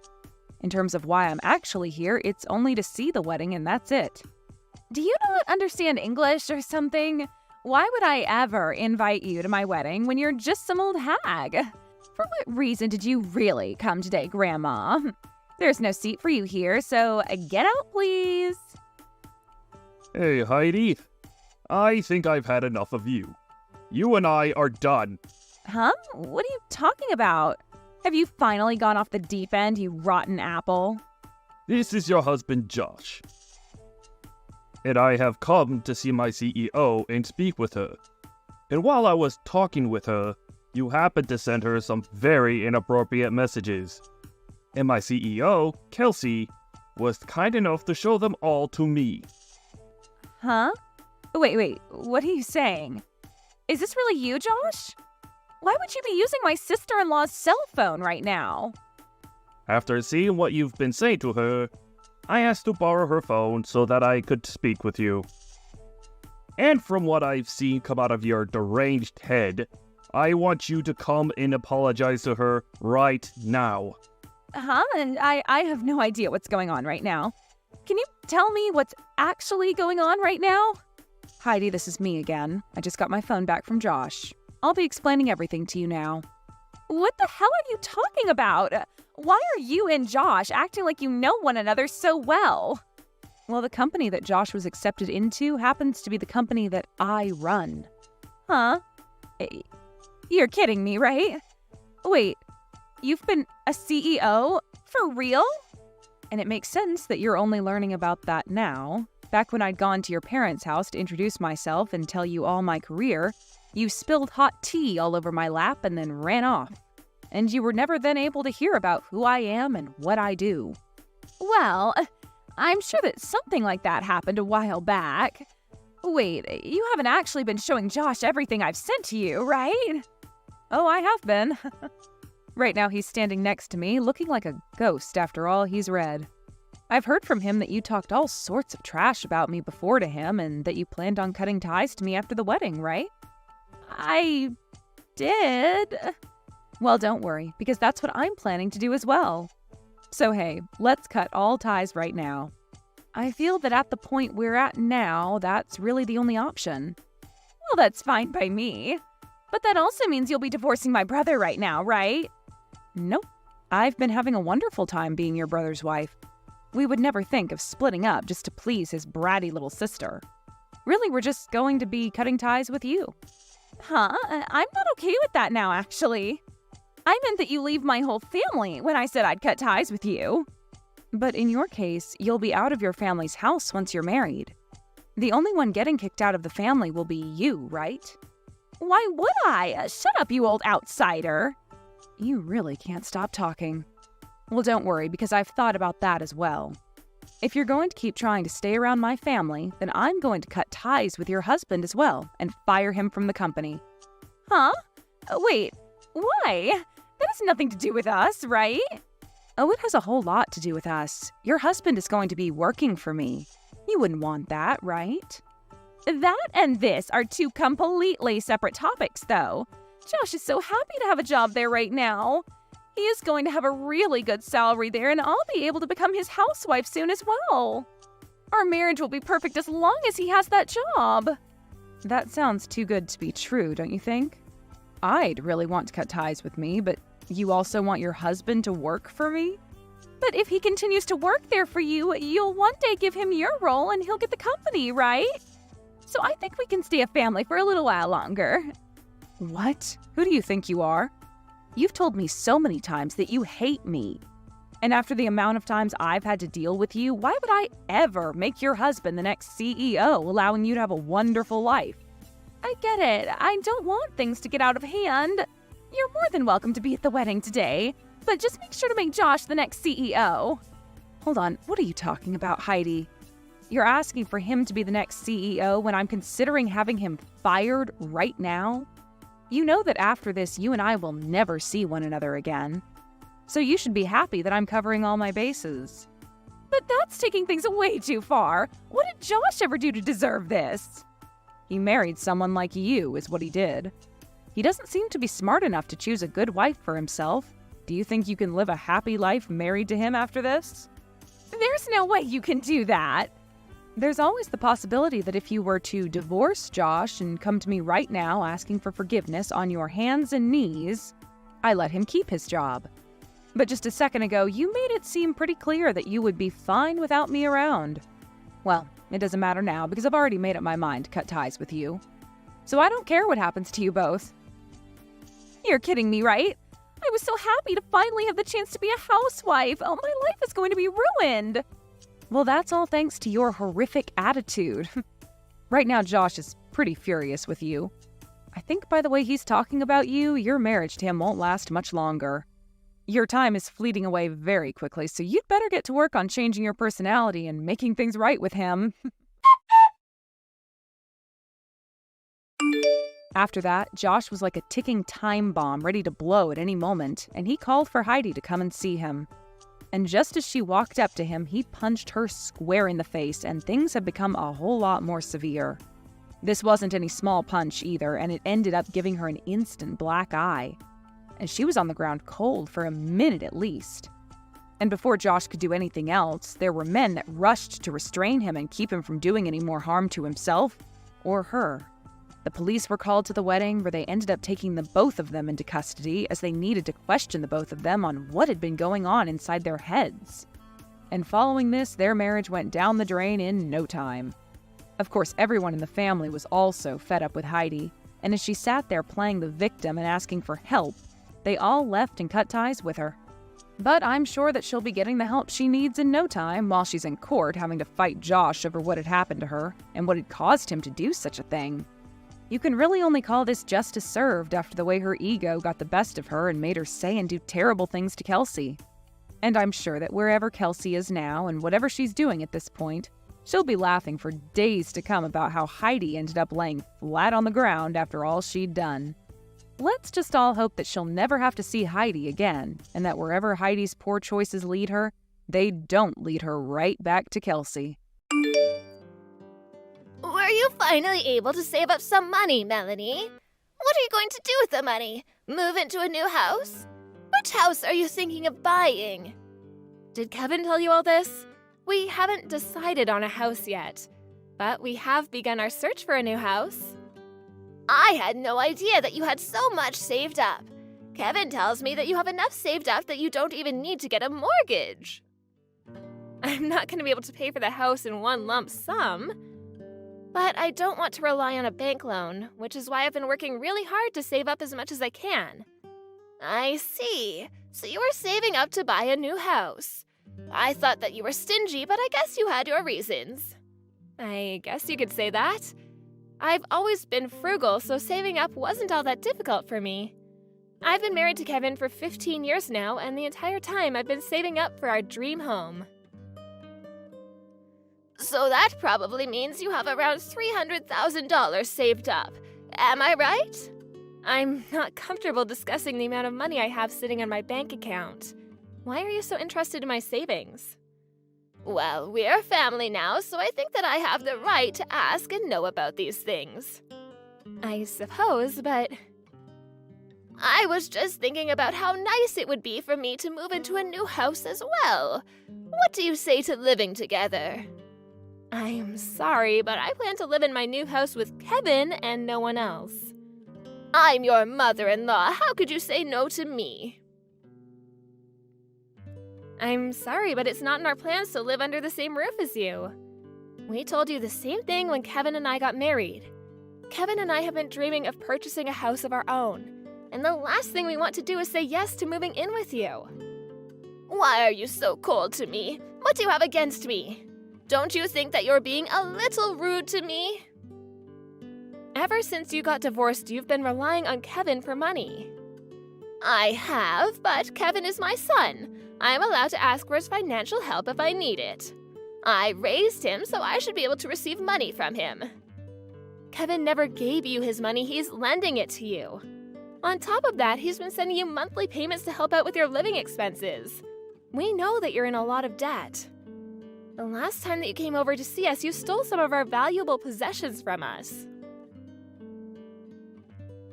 In terms of why I'm actually here, it's only to see the wedding, and that's it. Do you not understand English or something? Why would I ever invite you to my wedding when you're just some old hag? For what reason did you really come today, Grandma? There's no seat for you here, so get out, please. Hey, Heidi. I think I've had enough of you. You and I are done. Huh? What are you talking about? Have you finally gone off the deep end, you rotten apple? This is your husband, Josh. And I have come to see my CEO and speak with her. And while I was talking with her, you happened to send her some very inappropriate messages. And my CEO, Kelsey, was kind enough to show them all to me. Huh? Wait, what are you saying? Is this really you, Josh? Why would you be using my sister-in-law's cell phone right now? After seeing what you've been saying to her, I asked to borrow her phone so that I could speak with you. And from what I've seen come out of your deranged head, I want you to come and apologize to her right now. Huh? And I have no idea what's going on right now. Can you tell me what's actually going on right now? Heidi, this is me again. I just got my phone back from Josh. I'll be explaining everything to you now. What the hell are you talking about? Why are you and Josh acting like you know one another so well? Well, the company that Josh was accepted into happens to be the company that I run. Huh? You're kidding me, right? Wait, you've been a CEO? For real? And it makes sense that you're only learning about that now. Back when I'd gone to your parents' house to introduce myself and tell you all my career, you spilled hot tea all over my lap and then ran off. And you were never then able to hear about who I am and what I do. Well, I'm sure that something like that happened a while back. Wait, you haven't actually been showing Josh everything I've sent to you, right? Oh, I have been. Right now he's standing next to me, looking like a ghost after all he's read. I've heard from him that you talked all sorts of trash about me before to him and that you planned on cutting ties to me after the wedding, right? I did. Well, don't worry, because that's what I'm planning to do as well. So hey, let's cut all ties right now. I feel that at the point we're at now, that's really the only option. Well, that's fine by me. But that also means you'll be divorcing my brother right now, right? Nope. I've been having a wonderful time being your brother's wife. We would never think of splitting up just to please his bratty little sister. Really, we're just going to be cutting ties with you. Huh? I'm not okay with that now, actually. I meant that you leave my whole family when I said I'd cut ties with you. But in your case, you'll be out of your family's house once you're married. The only one getting kicked out of the family will be you, right? Why would I? Shut up, you old outsider. You really can't stop talking. Well, don't worry, because I've thought about that as well. If you're going to keep trying to stay around my family, then I'm going to cut ties with your husband as well and fire him from the company. Huh? Wait, why? That has nothing to do with us, right? Oh, it has a whole lot to do with us. Your husband is going to be working for me. You wouldn't want that, right? That and this are two completely separate topics, though. Josh is so happy to have a job there right now. He is going to have a really good salary there, and I'll be able to become his housewife soon as well. Our marriage will be perfect as long as he has that job. That sounds too good to be true, don't you think? I'd really want to cut ties with me, but you also want your husband to work for me? But if he continues to work there for you, you'll one day give him your role and he'll get the company, right? So I think we can stay a family for a little while longer. What? Who do you think you are? You've told me so many times that you hate me. And after the amount of times I've had to deal with you, why would I ever make your husband the next CEO, allowing you to have a wonderful life? I get it. I don't want things to get out of hand. You're more than welcome to be at the wedding today, but just make sure to make Josh the next CEO. Hold on, what are you talking about, Heidi? You're asking for him to be the next CEO when I'm considering having him fired right now? You know that after this, you and I will never see one another again. So you should be happy that I'm covering all my bases. But that's taking things way too far. What did Josh ever do to deserve this? He married someone like you, is what he did. He doesn't seem to be smart enough to choose a good wife for himself. Do you think you can live a happy life married to him after this? There's no way you can do that. There's always the possibility that if you were to divorce Josh and come to me right now asking for forgiveness on your hands and knees, I let him keep his job. But just a second ago, you made it seem pretty clear that you would be fine without me around. Well, it doesn't matter now because I've already made up my mind to cut ties with you. So I don't care what happens to you both. You're kidding me, right? I was so happy to finally have the chance to be a housewife. Oh, my life is going to be ruined. Well, that's all thanks to your horrific attitude. Right now, Josh is pretty furious with you. I think by the way he's talking about you, your marriage to him won't last much longer. Your time is fleeting away very quickly, so you'd better get to work on changing your personality and making things right with him. After that, Josh was like a ticking time bomb ready to blow at any moment, and he called for Heidi to come and see him. And just as she walked up to him, he punched her square in the face, and things had become a whole lot more severe. This wasn't any small punch either, and it ended up giving her an instant black eye. And she was on the ground cold for a minute at least. And before Josh could do anything else, there were men that rushed to restrain him and keep him from doing any more harm to himself or her. The police were called to the wedding, where they ended up taking the both of them into custody as they needed to question the both of them on what had been going on inside their heads. And following this, their marriage went down the drain in no time. Of course, everyone in the family was also fed up with Heidi, and as she sat there playing the victim and asking for help, they all left and cut ties with her. But I'm sure that she'll be getting the help she needs in no time while she's in court having to fight Josh over what had happened to her and what had caused him to do such a thing. You can really only call this justice served after the way her ego got the best of her and made her say and do terrible things to Kelsey. And I'm sure that wherever Kelsey is now and whatever she's doing at this point, she'll be laughing for days to come about how Heidi ended up laying flat on the ground after all she'd done. Let's just all hope that she'll never have to see Heidi again, and that wherever Heidi's poor choices lead her, they don't lead her right back to Kelsey. Were you finally able to save up some money, Melanie? What are you going to do with the money? Move into a new house? Which house are you thinking of buying? Did Kevin tell you all this? We haven't decided on a house yet, but we have begun our search for a new house. I had no idea that you had so much saved up. Kevin tells me that you have enough saved up that you don't even need to get a mortgage. I'm not going to be able to pay for the house in one lump sum. But I don't want to rely on a bank loan, which is why I've been working really hard to save up as much as I can. I see. So you were saving up to buy a new house. I thought that you were stingy, but I guess you had your reasons. I guess you could say that. I've always been frugal, so saving up wasn't all that difficult for me. I've been married to Kevin for 15 years now, and the entire time I've been saving up for our dream home. So that probably means you have around $300,000 saved up. Am I right? I'm not comfortable discussing the amount of money I have sitting on my bank account. Why are you so interested in my savings? Well, we're family now, so I think that I have the right to ask and know about these things. I suppose, but I was just thinking about how nice it would be for me to move into a new house as well. What do you say to living together? I'm sorry, but I plan to live in my new house with Kevin and no one else. I'm your mother-in-law. How could you say no to me? I'm sorry, but it's not in our plans to live under the same roof as you. We told you the same thing when Kevin and I got married. Kevin and I have been dreaming of purchasing a house of our own, and the last thing we want to do is say yes to moving in with you. Why are you so cold to me? What do you have against me? Don't you think that you're being a little rude to me? Ever since you got divorced, you've been relying on Kevin for money. I have, but Kevin is my son. I am allowed to ask for his financial help if I need it. I raised him, so I should be able to receive money from him. Kevin never gave you his money, he's lending it to you. On top of that, he's been sending you monthly payments to help out with your living expenses. We know that you're in a lot of debt. The last time that you came over to see us, you stole some of our valuable possessions from us.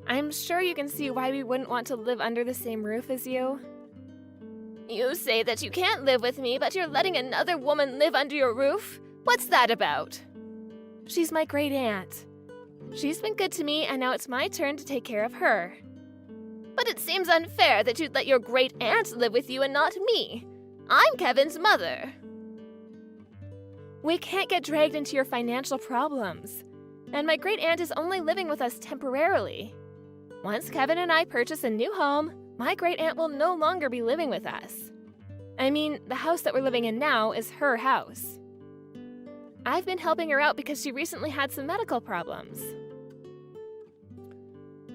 I'm sure you can see why we wouldn't want to live under the same roof as you. You say that you can't live with me, but you're letting another woman live under your roof? What's that about? She's my great aunt. She's been good to me, and now it's my turn to take care of her. But it seems unfair that you'd let your great aunt live with you and not me. I'm Kevin's mother. We can't get dragged into your financial problems. And my great aunt is only living with us temporarily. Once Kevin and I purchase a new home, my great aunt will no longer be living with us. I mean, the house that we're living in now is her house. I've been helping her out because she recently had some medical problems.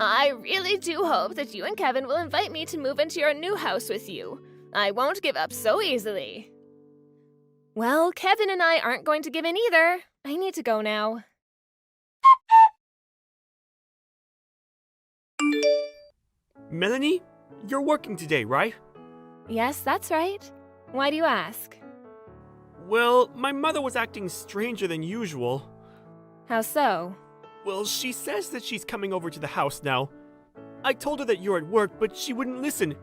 I really do hope that you and Kevin will invite me to move into your new house with you. I won't give up so easily. Well, Kevin and I aren't going to give in either. I need to go now. Melanie, you're working today, right? Yes, that's right. Why do you ask? Well, my mother was acting stranger than usual. How so? Well, she says that she's coming over to the house now. I told her that you're at work, but she wouldn't listen.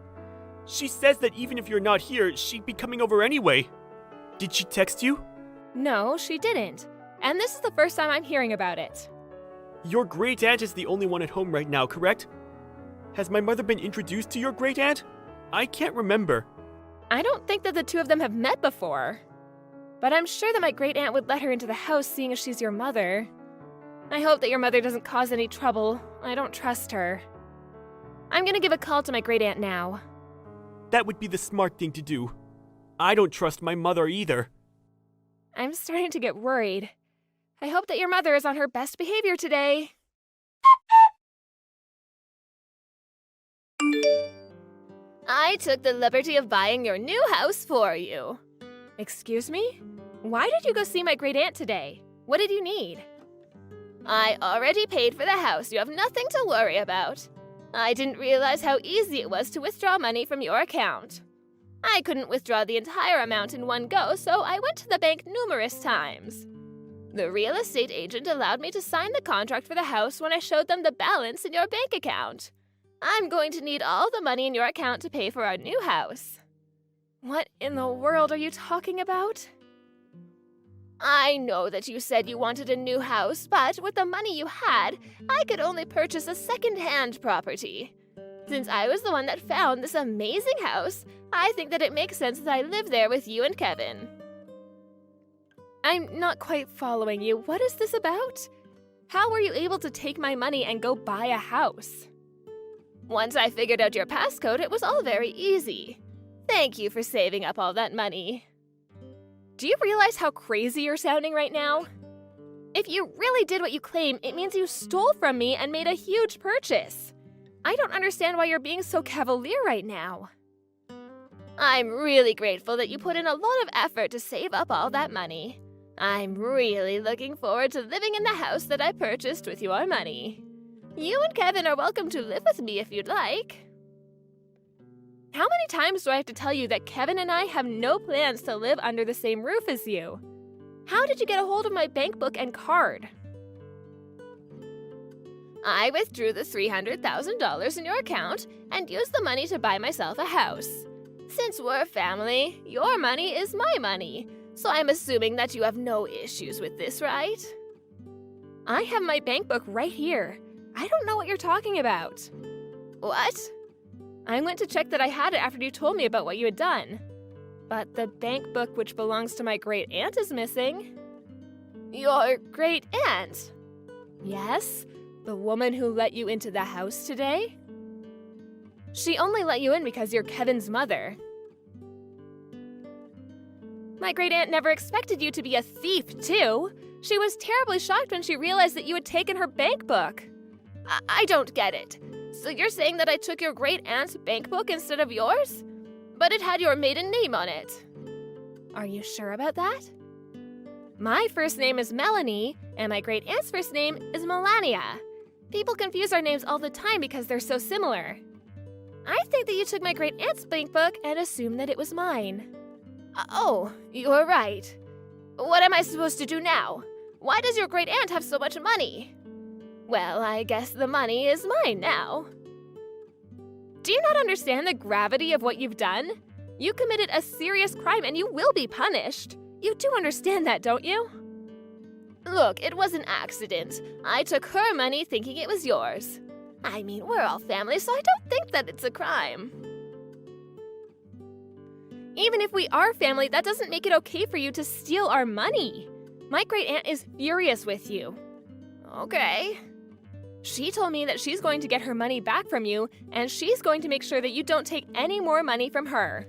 She says that even if you're not here, she'd be coming over anyway. Did she text you? No, she didn't. And this is the first time I'm hearing about it. Your great aunt is the only one at home right now, correct? Has my mother been introduced to your great aunt? I can't remember. I don't think that the two of them have met before. But I'm sure that my great aunt would let her into the house seeing as she's your mother. I hope that your mother doesn't cause any trouble. I don't trust her. I'm gonna give a call to my great aunt now. That would be the smart thing to do. I don't trust my mother either. I'm starting to get worried. I hope that your mother is on her best behavior today. I took the liberty of buying your new house for you. Excuse me? Why did you go see my great aunt today? What did you need? I already paid for the house. You have nothing to worry about. I didn't realize how easy it was to withdraw money from your account. I couldn't withdraw the entire amount in one go, so I went to the bank numerous times. The real estate agent allowed me to sign the contract for the house when I showed them the balance in your bank account. I'm going to need all the money in your account to pay for our new house. What in the world are you talking about? I know that you said you wanted a new house, but with the money you had, I could only purchase a second-hand property. Since I was the one that found this amazing house, I think that it makes sense that I live there with you and Kevin. I'm not quite following you. What is this about? How were you able to take my money and go buy a house? Once I figured out your passcode, it was all very easy. Thank you for saving up all that money. Do you realize how crazy you're sounding right now? If you really did what you claim, it means you stole from me and made a huge purchase. I don't understand why you're being so cavalier right now. I'm really grateful that you put in a lot of effort to save up all that money. I'm really looking forward to living in the house that I purchased with your money. You and Kevin are welcome to live with me if you'd like. How many times do I have to tell you that Kevin and I have no plans to live under the same roof as you? How did you get a hold of my bank book and card? I withdrew the $300,000 in your account and used the money to buy myself a house. Since we're family, your money is my money, so I'm assuming that you have no issues with this, right? I have my bank book right here. I don't know what you're talking about. What? I went to check that I had it after you told me about what you had done. But the bank book which belongs to my great aunt is missing. Your great aunt? Yes, the woman who let you into the house today? She only let you in because you're Kevin's mother. My great aunt never expected you to be a thief, too. She was terribly shocked when she realized that you had taken her bank book. I don't get it. So you're saying that I took your great aunt's bank book instead of yours? But it had your maiden name on it. Are you sure about that? My first name is Melanie, and my great aunt's first name is Melania. People confuse our names all the time because they're so similar. I think that you took my great aunt's bank book and assumed that it was mine. Oh, you're right. What am I supposed to do now? Why does your great aunt have so much money? Well, I guess the money is mine now. Do you not understand the gravity of what you've done? You committed a serious crime and you will be punished. You do understand that, don't you? Look, it was an accident. I took her money thinking it was yours. I mean, we're all family, so I don't think that it's a crime. Even if we are family, that doesn't make it okay for you to steal our money. My great aunt is furious with you. Okay. She told me that she's going to get her money back from you, and she's going to make sure that you don't take any more money from her.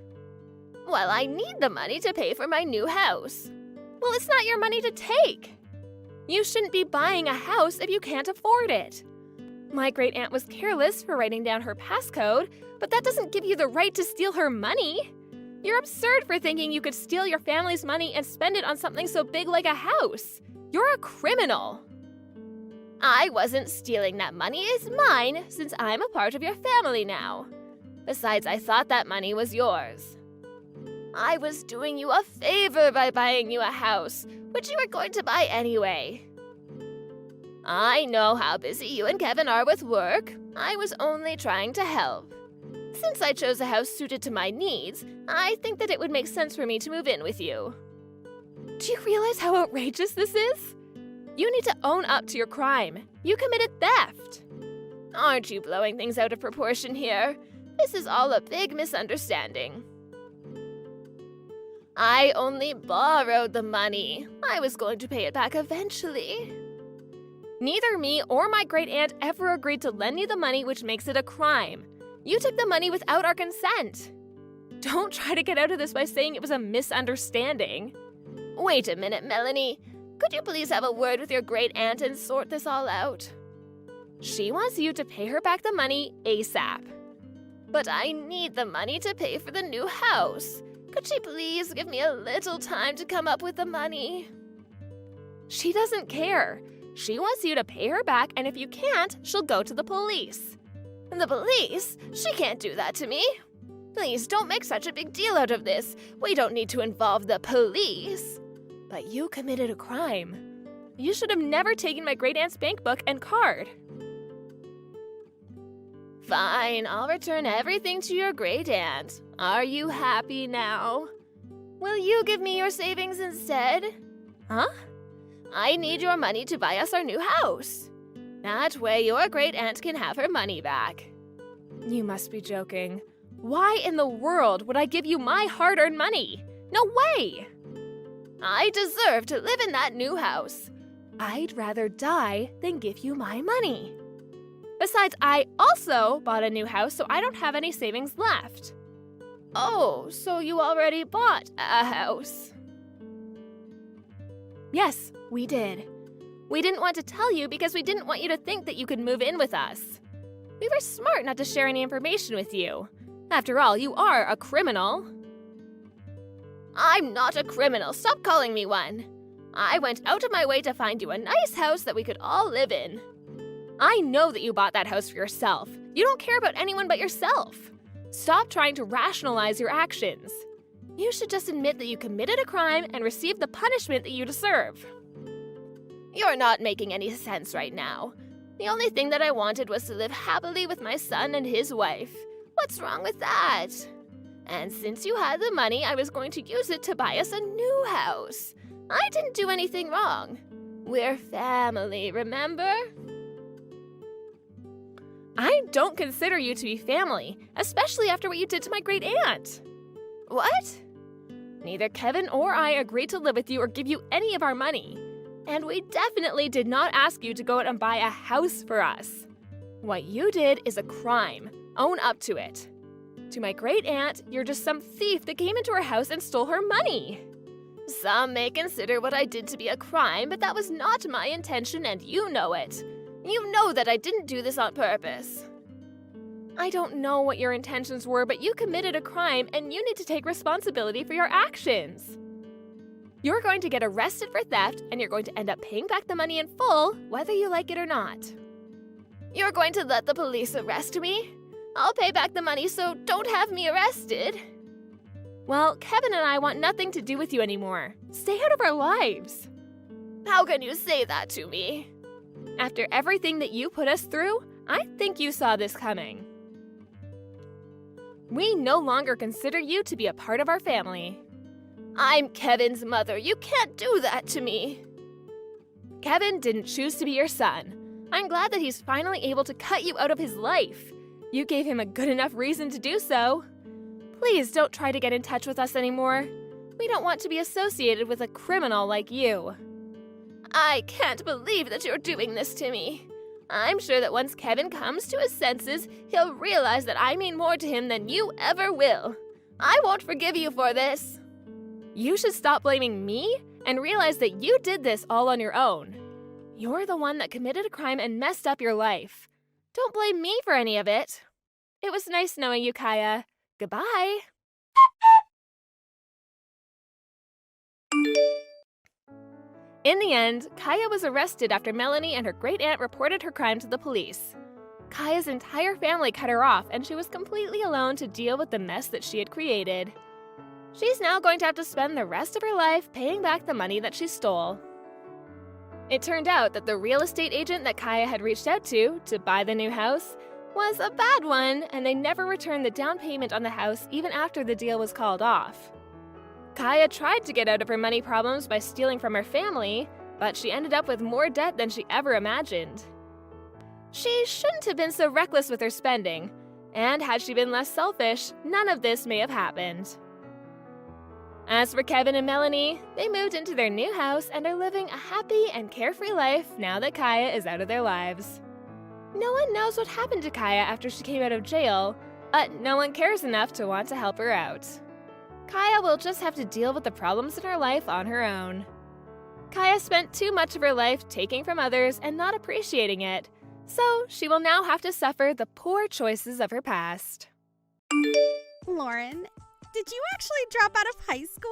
Well, I need the money to pay for my new house. Well, it's not your money to take. You shouldn't be buying a house if you can't afford it. My great aunt was careless for writing down her passcode, but that doesn't give you the right to steal her money. You're absurd for thinking you could steal your family's money and spend it on something so big like a house. You're a criminal. I wasn't stealing that money. It's mine since I'm a part of your family now. Besides, I thought that money was yours. I was doing you a favor by buying you a house, which you were going to buy anyway. I know how busy you and Kevin are with work. I was only trying to help. Since I chose a house suited to my needs, I think that it would make sense for me to move in with you. Do you realize how outrageous this is? You need to own up to your crime. You committed theft. Aren't you blowing things out of proportion here? This is all a big misunderstanding. I only borrowed the money. I was going to pay it back eventually. Neither me or my great aunt ever agreed to lend you the money, which makes it a crime. You took the money without our consent. Don't try to get out of this by saying it was a misunderstanding. Wait a minute, Melanie. Could you please have a word with your great aunt and sort this all out? She wants you to pay her back the money ASAP. But I need the money to pay for the new house. Could she please give me a little time to come up with the money? She doesn't care. She wants you to pay her back, and if you can't, she'll go to the police. The police? She can't do that to me. Please don't make such a big deal out of this. We don't need to involve the police. But you committed a crime. You should have never taken my great aunt's bank book and card. Fine, I'll return everything to your great aunt. Are you happy now? Will you give me your savings instead? Huh? I need your money to buy us our new house. That way your great aunt can have her money back. You must be joking. Why in the world would I give you my hard-earned money? No way! I deserve to live in that new house. I'd rather die than give you my money. Besides, I also bought a new house, so I don't have any savings left. Oh, so you already bought a house? Yes, we did. We didn't want to tell you because we didn't want you to think that you could move in with us. We were smart not to share any information with you. After all, you are a criminal. I'm not a criminal. Stop calling me one. I went out of my way to find you a nice house that we could all live in. I know that you bought that house for yourself. You don't care about anyone but yourself. Stop trying to rationalize your actions. You should just admit that you committed a crime and received the punishment that you deserve. You're not making any sense right now. The only thing that I wanted was to live happily with my son and his wife. What's wrong with that? And since you had the money, I was going to use it to buy us a new house. I didn't do anything wrong. We're family, remember? I don't consider you to be family, especially after what you did to my great aunt. What? Neither Kevin or I agreed to live with you or give you any of our money. And we definitely did not ask you to go out and buy a house for us. What you did is a crime. Own up to it. To my great aunt, you're just some thief that came into her house and stole her money. Some may consider what I did to be a crime, but that was not my intention and you know it. You know that I didn't do this on purpose. I don't know what your intentions were, but you committed a crime and you need to take responsibility for your actions. You're going to get arrested for theft and you're going to end up paying back the money in full, whether you like it or not. You're going to let the police arrest me? I'll pay back the money, so don't have me arrested. Well, Kevin and I want nothing to do with you anymore. Stay out of our lives. How can you say that to me? After everything that you put us through, I think you saw this coming. We no longer consider you to be a part of our family. I'm Kevin's mother. You can't do that to me. Kevin didn't choose to be your son. I'm glad that he's finally able to cut you out of his life. You gave him a good enough reason to do so. Please don't try to get in touch with us anymore. We don't want to be associated with a criminal like you. I can't believe that you're doing this to me. I'm sure that once Kevin comes to his senses, he'll realize that I mean more to him than you ever will. I won't forgive you for this. You should stop blaming me and realize that you did this all on your own. You're the one that committed a crime and messed up your life. Don't blame me for any of it. It was nice knowing you, Kaya. Goodbye. In the end, Kaya was arrested after Melanie and her great-aunt reported her crime to the police. Kaya's entire family cut her off, and she was completely alone to deal with the mess that she had created. She's now going to have to spend the rest of her life paying back the money that she stole. It turned out that the real estate agent that Kaya had reached out to buy the new house was a bad one, and they never returned the down payment on the house even after the deal was called off. Kaya tried to get out of her money problems by stealing from her family, but she ended up with more debt than she ever imagined. She shouldn't have been so reckless with her spending, and had she been less selfish, none of this may have happened. As for Kevin and Melanie, they moved into their new house and are living a happy and carefree life now that Kaya is out of their lives. No one knows what happened to Kaya after she came out of jail, but no one cares enough to want to help her out. Kaya will just have to deal with the problems in her life on her own. Kaya spent too much of her life taking from others and not appreciating it, so she will now have to suffer the poor choices of her past. Lauren, did you actually drop out of high school?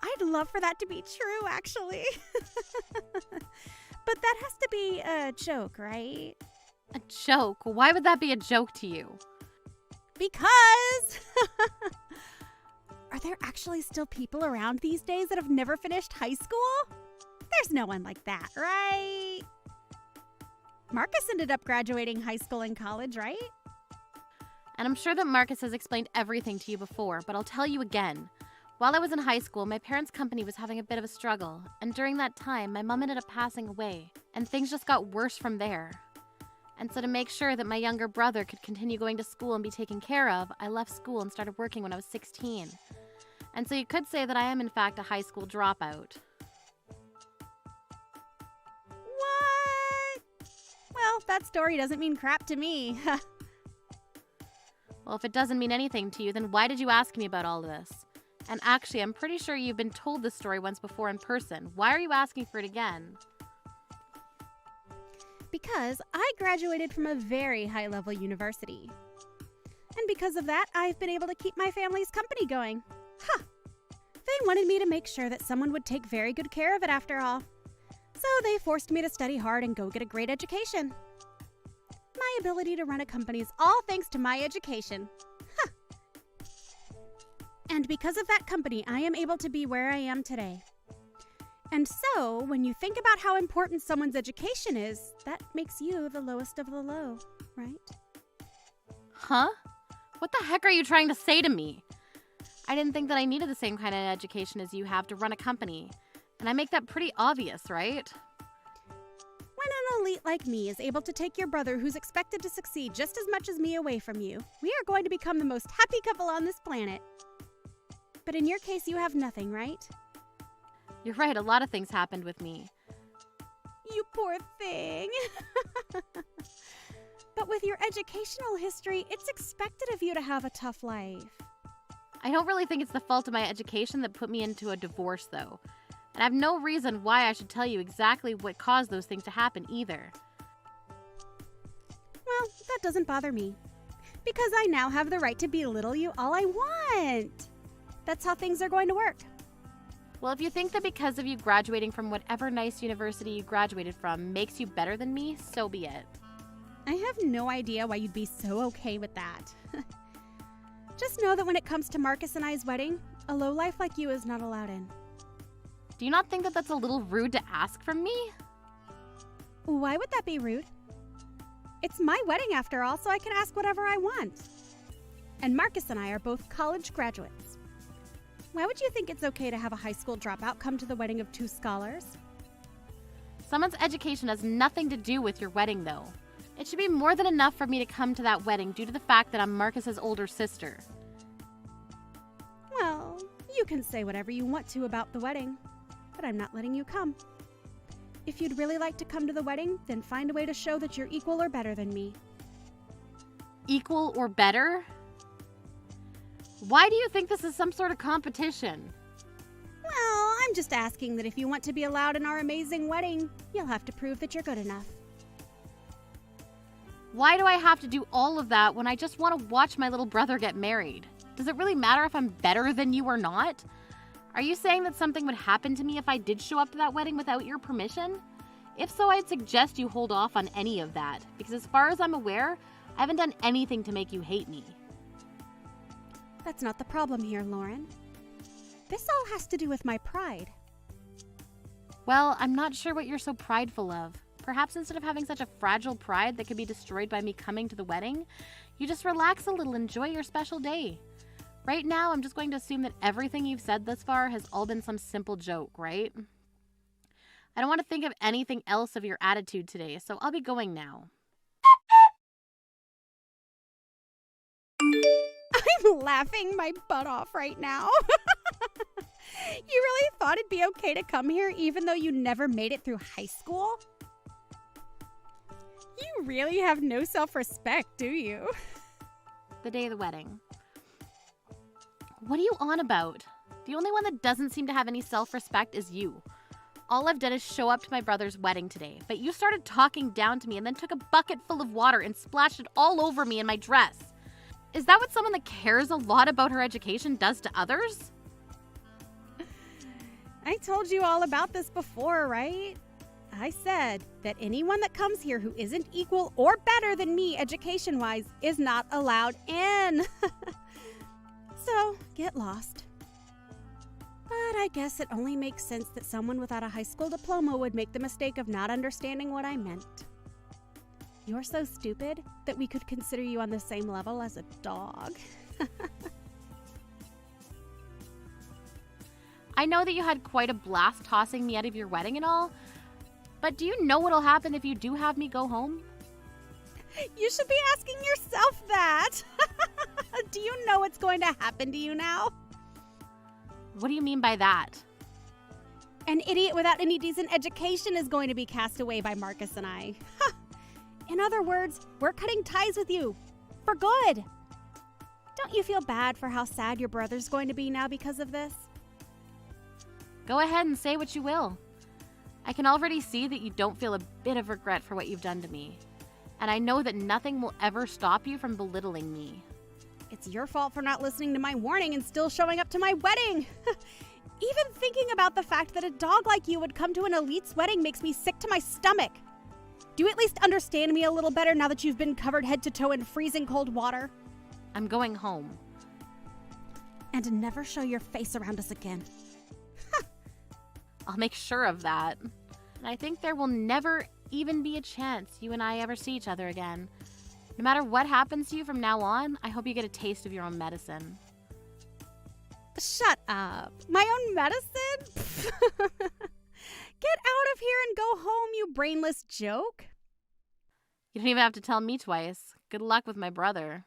I'd love for that to be true, actually. But that has to be a joke, right? A joke? Why would that be a joke to you? Because are there actually still people around these days that have never finished high school? There's no one like that, right? Marcus ended up graduating high school and college, right? And I'm sure that Marcus has explained everything to you before, but I'll tell you again. While I was in high school, my parents' company was having a bit of a struggle, and during that time, my mom ended up passing away, and things just got worse from there. And so to make sure that my younger brother could continue going to school and be taken care of, I left school and started working when I was 16. And so you could say that I am in fact a high school dropout. What? Well, that story doesn't mean crap to me. Well, if it doesn't mean anything to you, then why did you ask me about all of this? And actually, I'm pretty sure you've been told this story once before in person. Why are you asking for it again? Because I graduated from a very high-level university. And because of that, I've been able to keep my family's company going. They wanted me to make sure that someone would take very good care of it after all. So they forced me to study hard and go get a great education. My ability to run a company is all thanks to my education. And because of that company, I am able to be where I am today. And so, when you think about how important someone's education is, that makes you the lowest of the low, right? Huh? What the heck are you trying to say to me? I didn't think that I needed the same kind of education as you have to run a company. And I make that pretty obvious, right? When an elite like me is able to take your brother who's expected to succeed just as much as me away from you, we are going to become the most happy couple on this planet. But in your case, you have nothing, right? You're right, a lot of things happened with me. You poor thing. But with your educational history, it's expected of you to have a tough life. I don't really think it's the fault of my education that put me into a divorce, though. And I have no reason why I should tell you exactly what caused those things to happen either. Well, that doesn't bother me. Because I now have the right to belittle you all I want. That's how things are going to work. Well, if you think that because of you graduating from whatever nice university you graduated from makes you better than me, so be it. I have no idea why you'd be so okay with that. Just know that when it comes to Marcus and I's wedding, a lowlife like you is not allowed in. Do you not think that that's a little rude to ask from me? Why would that be rude? It's my wedding after all, so I can ask whatever I want. And Marcus and I are both college graduates. Why would you think it's okay to have a high school dropout come to the wedding of two scholars? Someone's education has nothing to do with your wedding, though. It should be more than enough for me to come to that wedding due to the fact that I'm Marcus's older sister. Well, you can say whatever you want to about the wedding, but I'm not letting you come. If you'd really like to come to the wedding, then find a way to show that you're equal or better than me. Equal or better? Why do you think this is some sort of competition? Well, I'm just asking that if you want to be allowed in our amazing wedding, you'll have to prove that you're good enough. Why do I have to do all of that when I just want to watch my little brother get married? Does it really matter if I'm better than you or not? Are you saying that something would happen to me if I did show up to that wedding without your permission? If so, I'd suggest you hold off on any of that, because as far as I'm aware, I haven't done anything to make you hate me. That's not the problem here, Lauren. This all has to do with my pride. Well, I'm not sure what you're so prideful of. Perhaps instead of having such a fragile pride that could be destroyed by me coming to the wedding, you just relax a little and enjoy your special day. Right now, I'm just going to assume that everything you've said thus far has all been some simple joke, right? I don't want to think of anything else of your attitude today, so I'll be going now. I'm laughing my butt off right now. You really thought it'd be okay to come here even though you never made it through high school? You really have no self-respect, do you? The day of the wedding. What are you on about? The only one that doesn't seem to have any self-respect is you. All I've done is show up to my brother's wedding today, but you started talking down to me and then took a bucket full of water and splashed it all over me and my dress. Is that what someone that cares a lot about her education does to others? I told you all about this before, right? I said that anyone that comes here who isn't equal or better than me education-wise is not allowed in. So, get lost. But I guess it only makes sense that someone without a high school diploma would make the mistake of not understanding what I meant. You're so stupid that we could consider you on the same level as a dog. I know that you had quite a blast tossing me out of your wedding and all, but do you know what'll happen if you do have me go home? You should be asking yourself that. Do you know what's going to happen to you now? What do you mean by that? An idiot without any decent education is going to be cast away by Marcus and I. In other words, we're cutting ties with you. For good. Don't you feel bad for how sad your brother's going to be now because of this? Go ahead and say what you will. I can already see that you don't feel a bit of regret for what you've done to me. And I know that nothing will ever stop you from belittling me. It's your fault for not listening to my warning and still showing up to my wedding. Even thinking about the fact that a dog like you would come to an elite's wedding makes me sick to my stomach. Do you at least understand me a little better now that you've been covered head to toe in freezing cold water? I'm going home. And to never show your face around us again. I'll make sure of that. And I think there will never even be a chance you and I ever see each other again. No matter what happens to you from now on, I hope you get a taste of your own medicine. Shut up. My own medicine? Get out of here and go home, you brainless joke. You don't even have to tell me twice. Good luck with my brother.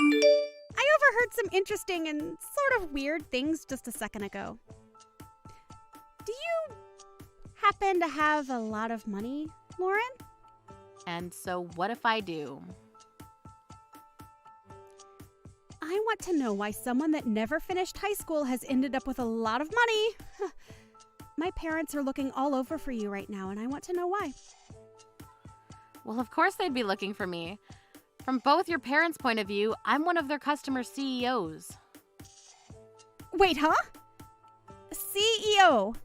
I overheard some interesting and sort of weird things just a second ago. Do you happen to have a lot of money, Lauren? And so what if I do? I want to know why someone that never finished high school has ended up with a lot of money. My parents are looking all over for you right now, and I want to know why. Well, of course they'd be looking for me. From both your parents' point of view, I'm one of their customer CEOs. Wait, huh? CEO?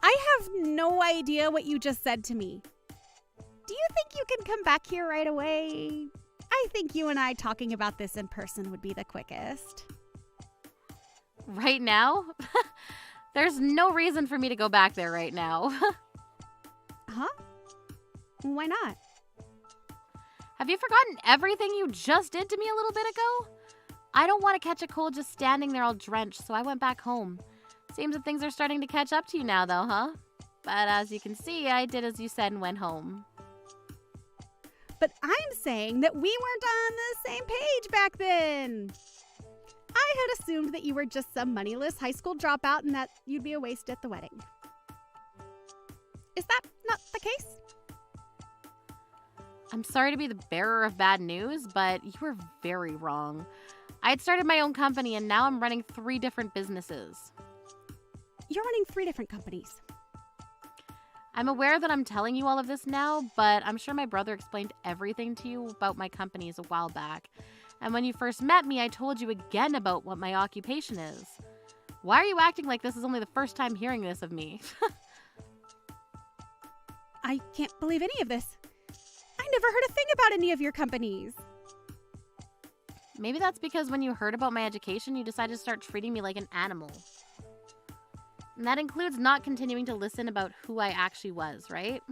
I have no idea what you just said to me. Do you think you can come back here right away? I think you and I talking about this in person would be the quickest. Right now? There's no reason for me to go back there right now. Huh? Why not? Have you forgotten everything you just did to me a little bit ago? I don't want to catch a cold just standing there all drenched, so I went back home. Seems that things are starting to catch up to you now, though, huh? But as you can see, I did as you said and went home. But I'm saying that we weren't on the same page back then. I had assumed that you were just some moneyless high school dropout and that you'd be a waste at the wedding. Is that not the case? I'm sorry to be the bearer of bad news, but you were very wrong. I had started my own company and now I'm running 3 different businesses. You're running 3 different companies. I'm aware that I'm telling you all of this now, but I'm sure my brother explained everything to you about my companies a while back. And when you first met me, I told you again about what my occupation is. Why are you acting like this is only the first time hearing this of me? I can't believe any of this. I never heard a thing about any of your companies. Maybe that's because when you heard about my education, you decided to start treating me like an animal. And that includes not continuing to listen about who I actually was, right?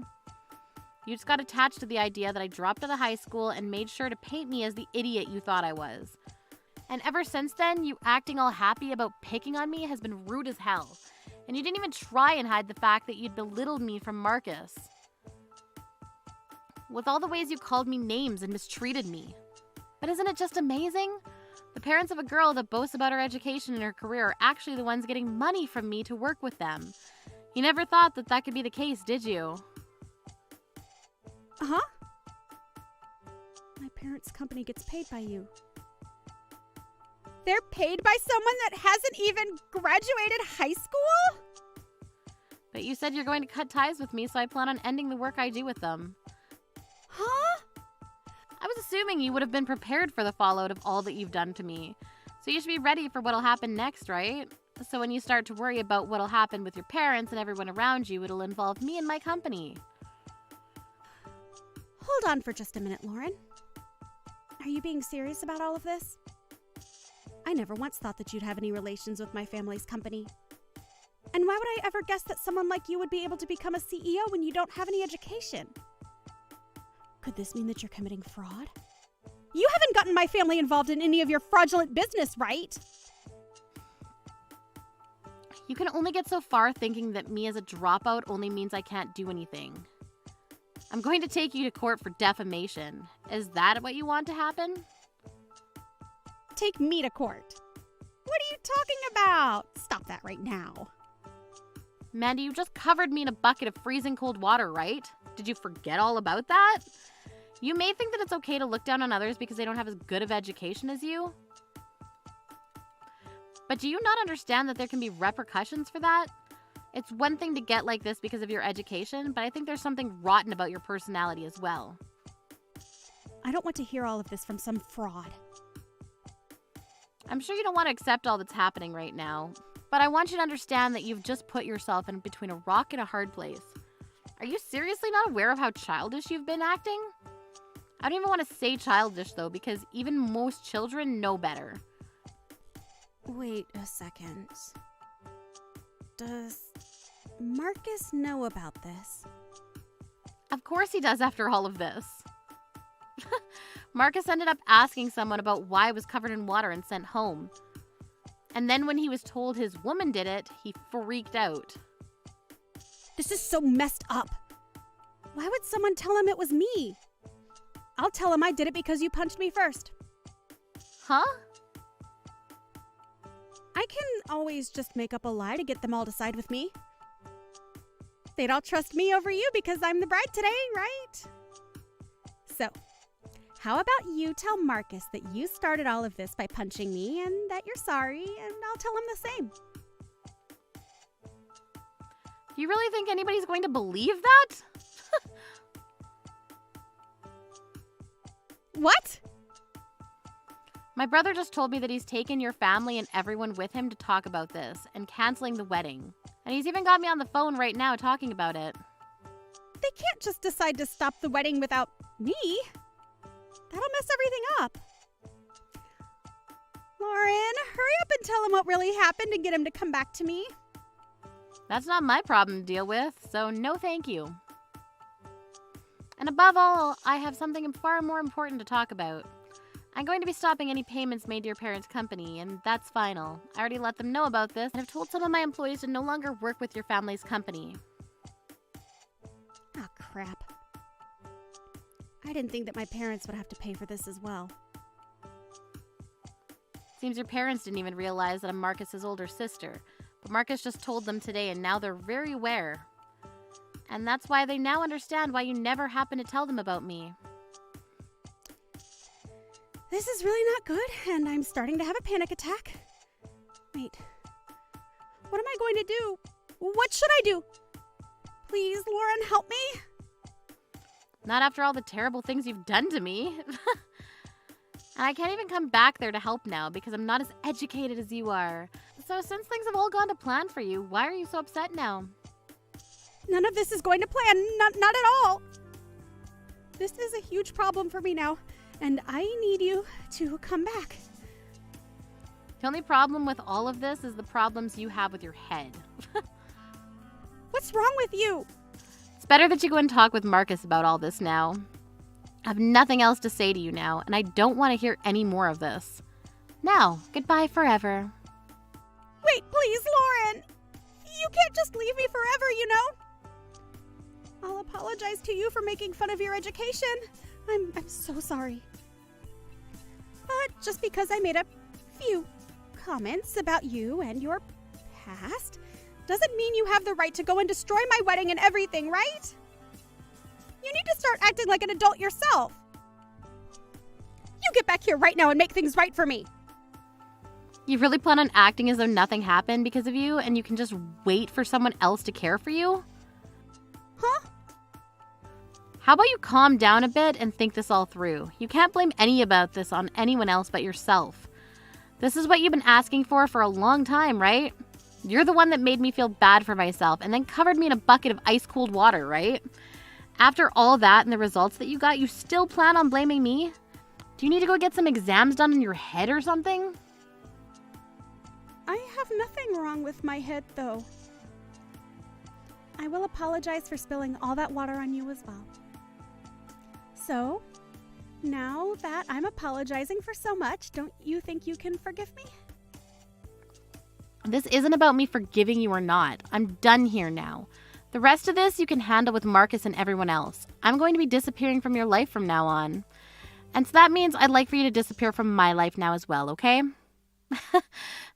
You just got attached to the idea that I dropped out of high school and made sure to paint me as the idiot you thought I was. And ever since then, you acting all happy about picking on me has been rude as hell. And you didn't even try and hide the fact that you'd belittled me from Marcus. With all the ways you called me names and mistreated me. But isn't it just amazing? The parents of a girl that boasts about her education and her career are actually the ones getting money from me to work with them. You never thought that that could be the case, did you? Uh-huh. My parents' company gets paid by you. They're paid by someone that hasn't even graduated high school? But you said you're going to cut ties with me, so I plan on ending the work I do with them. Huh? I was assuming you would have been prepared for the fallout of all that you've done to me. So you should be ready for what'll happen next, right? So when you start to worry about what'll happen with your parents and everyone around you, it'll involve me and my company. Hold on for just a minute, Lauren. Are you being serious about all of this? I never once thought that you'd have any relations with my family's company. And why would I ever guess that someone like you would be able to become a CEO when you don't have any education? Could this mean that you're committing fraud? You haven't gotten my family involved in any of your fraudulent business, right? You can only get so far thinking that me as a dropout only means I can't do anything. I'm going to take you to court for defamation. Is that what you want to happen? Take me to court. What are you talking about? Stop that right now. Mandy, you just covered me in a bucket of freezing cold water, right? Did you forget all about that? You may think that it's okay to look down on others because they don't have as good of education as you. But do you not understand that there can be repercussions for that? It's one thing to get like this because of your education, but I think there's something rotten about your personality as well. I don't want to hear all of this from some fraud. I'm sure you don't want to accept all that's happening right now, but I want you to understand that you've just put yourself in between a rock and a hard place. Are you seriously not aware of how childish you've been acting? I don't even want to say childish, though, because even most children know better. Wait a second. Does Marcus know about this? Of course he does after all of this. Marcus ended up asking someone about why it was covered in water and sent home. And then when he was told his woman did it, he freaked out. This is so messed up. Why would someone tell him it was me? I'll tell him I did it because you punched me first. Huh? I can always just make up a lie to get them all to side with me. They'd all trust me over you because I'm the bride today, right? So, how about you tell Marcus that you started all of this by punching me and that you're sorry, and I'll tell him the same. Do you really think anybody's going to believe that? What? My brother just told me that he's taken your family and everyone with him to talk about this and canceling the wedding. And he's even got me on the phone right now talking about it. They can't just decide to stop the wedding without me. That'll mess everything up. Lauren, hurry up and tell him what really happened and get him to come back to me. That's not my problem to deal with, so no thank you. And above all, I have something far more important to talk about. I'm going to be stopping any payments made to your parents' company, and that's final. I already let them know about this, and I've told some of my employees to no longer work with your family's company. Oh, crap. I didn't think that my parents would have to pay for this as well. Seems your parents didn't even realize that I'm Marcus's older sister, but Marcus just told them today, and now they're very aware. And that's why they now understand why you never happened to tell them about me. This is really not good, and I'm starting to have a panic attack. Wait. What am I going to do? What should I do? Please, Lauren, help me. Not after all the terrible things you've done to me. And I can't even come back there to help now because I'm not as educated as you are. So since things have all gone to plan for you, why are you so upset now? None of this is going to plan. Not at all. This is a huge problem for me now, and I need you to come back. The only problem with all of this is the problems you have with your head. What's wrong with you? It's better that you go and talk with Marcus about all this now. I have nothing else to say to you now, and I don't want to hear any more of this. Now, goodbye forever. Wait, please, Lauren. You can't just leave me forever, you know? I'll apologize to you for making fun of your education. I'm so sorry. But just because I made a few comments about you and your past doesn't mean you have the right to go and destroy my wedding and everything, right? You need to start acting like an adult yourself. You get back here right now and make things right for me. You really plan on acting as though nothing happened because of you and you can just wait for someone else to care for you? Huh? How about you calm down a bit and think this all through? You can't blame any about this on anyone else but yourself. This is what you've been asking for a long time, right? You're the one that made me feel bad for myself and then covered me in a bucket of ice-cold water, right? After all that and the results that you got, you still plan on blaming me? Do you need to go get some exams done in your head or something? I have nothing wrong with my head, though. I will apologize for spilling all that water on you as well. So, now that I'm apologizing for so much, don't you think you can forgive me? This isn't about me forgiving you or not. I'm done here now. The rest of this you can handle with Marcus and everyone else. I'm going to be disappearing from your life from now on. And so that means I'd like for you to disappear from my life now as well, okay?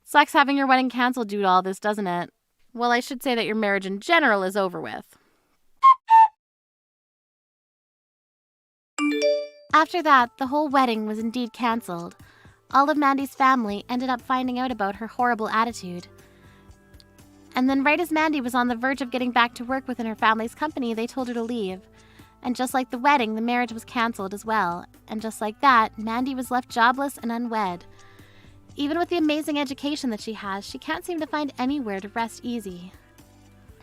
Sucks having your wedding canceled due to all this, doesn't it? Well, I should say that your marriage in general is over with. After that, the whole wedding was indeed canceled. all of Mandy's family ended up finding out about her horrible attitude. And then right as Mandy was on the verge of getting back to work within her family's company, they told her to leave. And just like the wedding, the marriage was cancelled as well. And just like that, Mandy was left jobless and unwed. Even with the amazing education that she has, she can't seem to find anywhere to rest easy.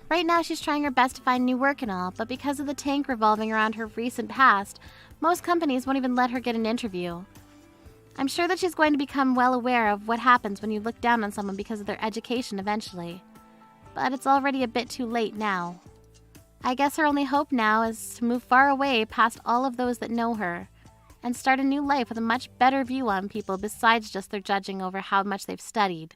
Right now, she's trying her best to find new work and all, but because of the tank revolving around her recent past, most companies won't even let her get an interview. I'm sure that she's going to become well aware of what happens when you look down on someone because of their education eventually. But it's already a bit too late now. I guess her only hope now is to move far away past all of those that know her and start a new life with a much better view on people besides just their judging over how much they've studied.